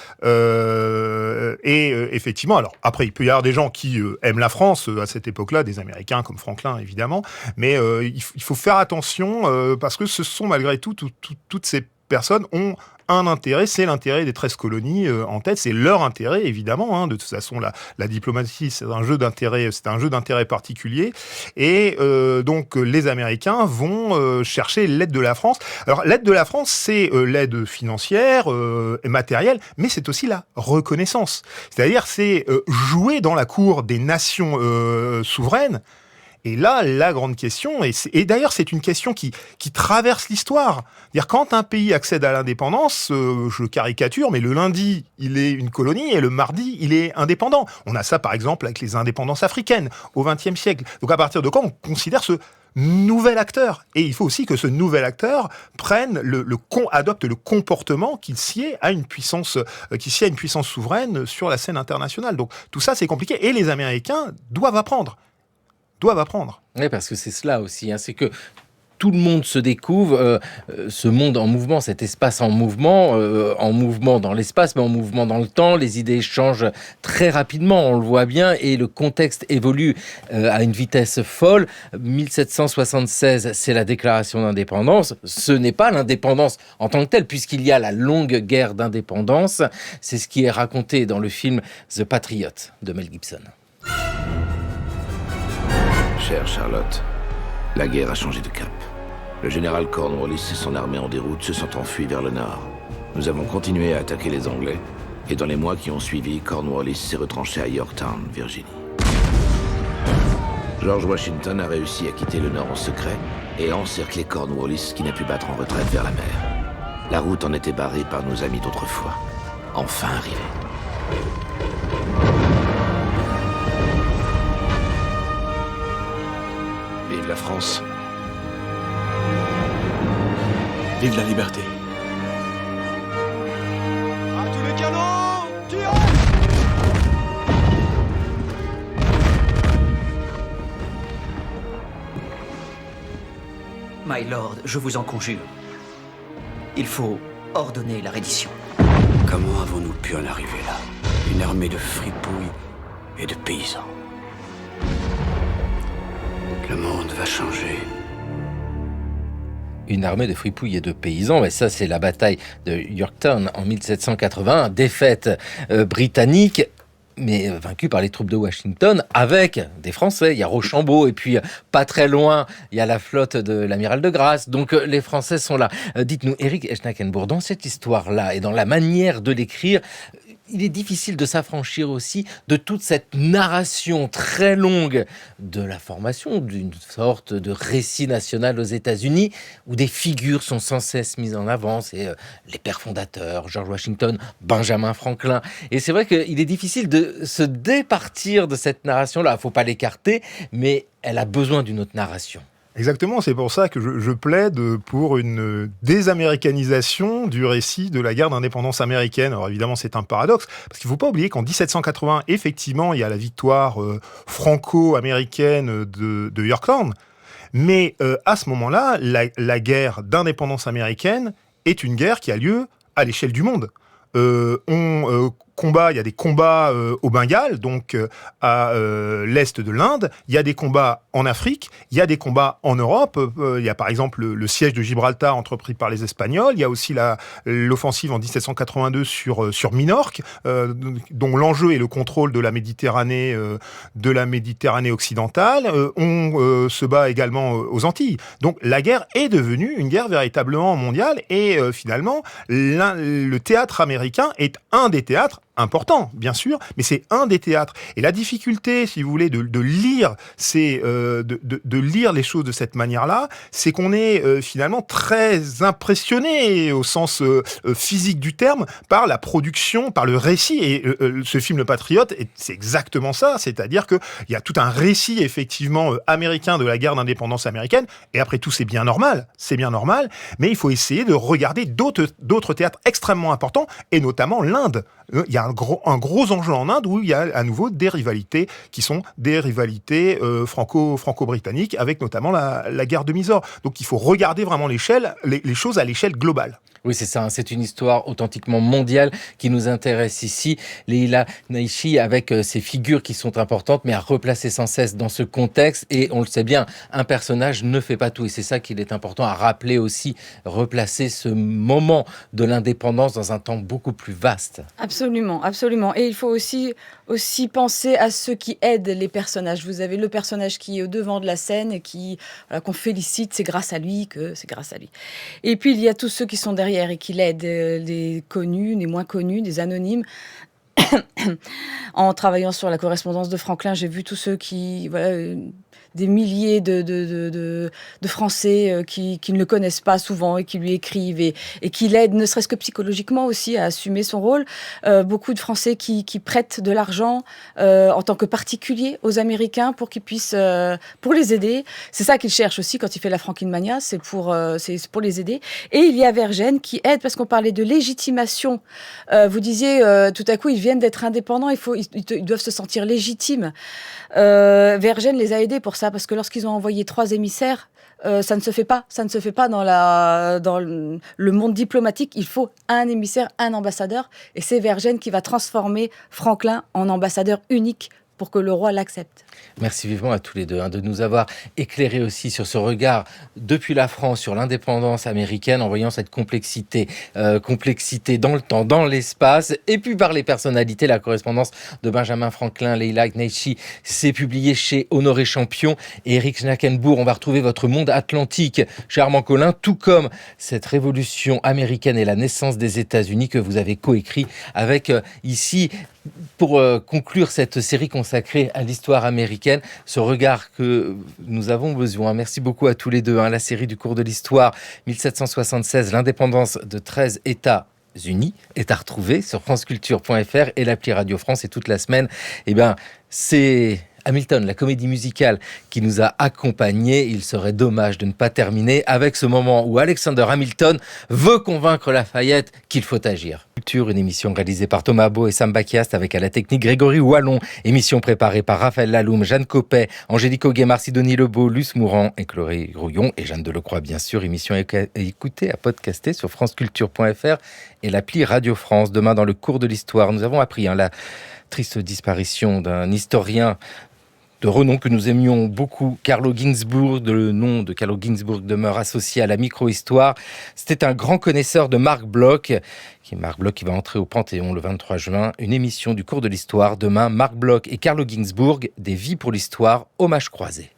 effectivement, alors après, il peut y avoir des gens qui aiment la France à cette époque-là, des Américains comme Franklin, évidemment, mais il faut faire attention parce que ce sont malgré tout, toutes ces personnes ont un intérêt, c'est l'intérêt des 13 colonies en tête, c'est leur intérêt évidemment. De toute façon, la diplomatie, c'est un jeu d'intérêt particulier. Et donc les Américains vont chercher l'aide de la France. Alors l'aide de la France, c'est l'aide financière et matérielle, mais c'est aussi la reconnaissance. C'est-à-dire, c'est jouer dans la cour des nations souveraines. Et là, la grande question, et d'ailleurs c'est une question qui traverse l'histoire. C'est-à-dire, quand un pays accède à l'indépendance, je caricature, mais le lundi, il est une colonie, et le mardi, il est indépendant. On a ça par exemple avec les indépendances africaines au XXe siècle. Donc à partir de quand on considère ce nouvel acteur? Et il faut aussi que ce nouvel acteur adopte le comportement qui sied à une puissance souveraine sur la scène internationale. Donc tout ça, c'est compliqué. Et les Américains doivent apprendre. Oui, parce que c'est cela aussi, c'est que tout le monde se découvre, ce monde en mouvement, cet espace en mouvement dans l'espace, mais en mouvement dans le temps. Les idées changent très rapidement, on le voit bien, et le contexte évolue à une vitesse folle. 1776, c'est la déclaration d'indépendance. Ce n'est pas l'indépendance en tant que telle, puisqu'il y a la longue guerre d'indépendance. C'est ce qui est raconté dans le film The Patriot de Mel Gibson. Chère Charlotte, la guerre a changé de cap. Le général Cornwallis et son armée en déroute se sont enfuis vers le nord. Nous avons continué à attaquer les Anglais, et dans les mois qui ont suivi, Cornwallis s'est retranché à Yorktown, Virginie. George Washington a réussi à quitter le nord en secret et a encerclé Cornwallis qui n'a pu battre en retraite vers la mer. La route en était barrée par nos amis d'autrefois. Enfin arrivés. Vive la France. Vive la liberté. À tous les canons, tirez! My Lord, je vous en conjure. Il faut ordonner la reddition. Comment avons-nous pu en arriver là? Une armée de fripouilles et de paysans. Le monde va changer. Une armée de fripouilles et de paysans, mais ça c'est la bataille de Yorktown en 1780, défaite britannique, mais vaincue par les troupes de Washington, avec des Français. Il y a Rochambeau, et puis pas très loin, il y a la flotte de l'amiral de Grasse. Donc les Français sont là. Dites-nous, Éric Eschnackenbourg, dans cette histoire-là et dans la manière de l'écrire, il est difficile de s'affranchir aussi de toute cette narration très longue de la formation d'une sorte de récit national aux États-Unis, où des figures sont sans cesse mises en avant. C'est les pères fondateurs, George Washington, Benjamin Franklin. Et c'est vrai qu'il est difficile de se départir de cette narration-là. Il ne faut pas l'écarter, mais elle a besoin d'une autre narration. Exactement, c'est pour ça que je plaide pour une désaméricanisation du récit de la guerre d'indépendance américaine. Alors évidemment, c'est un paradoxe, parce qu'il ne faut pas oublier qu'en 1780, effectivement, il y a la victoire franco-américaine de Yorktown, mais à ce moment-là, la guerre d'indépendance américaine est une guerre qui a lieu à l'échelle du monde. Il y a des combats au Bengale, donc à l'est de l'Inde. Il y a des combats en Afrique. Il y a des combats en Europe. Il y a par exemple le siège de Gibraltar entrepris par les Espagnols. Il y a aussi l'offensive en 1782 sur Minorque, dont l'enjeu est le contrôle de la Méditerranée occidentale. On se bat également aux Antilles. Donc la guerre est devenue une guerre véritablement mondiale, et finalement le théâtre américain est un des théâtres important, bien sûr, mais c'est un des théâtres. Et la difficulté, si vous voulez, de lire les choses de cette manière-là, c'est qu'on est finalement très impressionné au sens physique du terme par la production, par le récit. Et ce film Le Patriote, c'est exactement ça, c'est-à-dire qu'il y a tout un récit effectivement américain de la guerre d'indépendance américaine. Et après tout, c'est bien normal, mais il faut essayer de regarder d'autres théâtres extrêmement importants, et notamment l'Inde. Il y a un gros enjeu en Inde, où il y a à nouveau des rivalités qui sont des rivalités franco-britanniques, avec notamment la guerre de Mysore. Donc il faut regarder vraiment les choses à l'échelle globale. Oui, c'est ça, c'est une histoire authentiquement mondiale qui nous intéresse ici. Leila Naishi, avec ces figures qui sont importantes, mais à replacer sans cesse dans ce contexte. Et on le sait bien, un personnage ne fait pas tout. Et c'est ça qu'il est important à rappeler aussi, replacer ce moment de l'indépendance dans un temps beaucoup plus vaste. Absolument, absolument. Et il faut aussi penser à ceux qui aident les personnages. Vous avez le personnage qui est au devant de la scène et qu'on félicite, c'est grâce à lui que c'est grâce à lui. Et puis il y a tous ceux qui sont derrière et qui l'aident, les connus, les moins connus, des anonymes. En travaillant sur la correspondance de Franklin, j'ai vu tous ceux qui des milliers de Français qui ne le connaissent pas souvent et qui lui écrivent et qui l'aident, ne serait-ce que psychologiquement aussi, à assumer son rôle. Beaucoup de Français qui prêtent de l'argent en tant que particulier aux Américains pour qu'ils puissent, pour les aider. C'est ça qu'il cherche aussi quand il fait la Franquine-Mania, c'est pour les aider. Et il y a Vergennes qui aide, parce qu'on parlait de légitimation. Vous disiez, tout à coup, ils viennent d'être indépendants, ils doivent se sentir légitimes. Vergennes les a aidés pour ça, parce que lorsqu'ils ont envoyé 3 émissaires, ça ne se fait pas. Ça ne se fait pas dans le monde diplomatique. Il faut un émissaire, un ambassadeur. Et c'est Vergennes qui va transformer Franklin en ambassadeur unique pour que le roi l'accepte. Merci vivement à tous les deux de nous avoir éclairé aussi sur ce regard depuis la France sur l'indépendance américaine, en voyant cette complexité dans le temps, dans l'espace, et puis par les personnalités. La correspondance de Benjamin Franklin, Leila Gneichi, c'est publié chez Honoré Champion et Éric Schnackenbourg. On va retrouver votre monde atlantique chez Armand Collin, tout comme cette révolution américaine et la naissance des États-Unis que vous avez coécrit avec ici, pour conclure cette série consacrée à l'histoire américaine, ce regard que nous avons besoin. Merci beaucoup à tous les deux. La série du cours de l'histoire, 1776, l'indépendance de 13 États-Unis, est à retrouver sur franceculture.fr et l'appli Radio France. Et toute la semaine, c'est Hamilton, la comédie musicale qui nous a accompagnés. Il serait dommage de ne pas terminer avec ce moment où Alexander Hamilton veut convaincre Lafayette qu'il faut agir. Culture, une émission réalisée par Thomas Beau et Sam Bakiast, avec à la technique Grégory Wallon. Émission préparée par Raphaël Laloum, Jeanne Copet, Angélique Auguemar, Sidonie Lebeau, Luce Mourant et Chloé Grouillon et Jeanne Delecroix, bien sûr. Émission à écouter, à podcaster sur franceculture.fr et l'appli Radio France. Demain, dans le cours de l'histoire, nous avons appris la triste disparition d'un historien de renom que nous aimions beaucoup, Carlo Ginzburg. Le nom de Carlo Ginzburg demeure associé à la micro-histoire. C'était un grand connaisseur de Marc Bloch, qui va entrer au Panthéon le 23 juin. Une émission du cours de l'histoire. Demain, Marc Bloch et Carlo Ginzburg, des vies pour l'histoire, hommage croisé.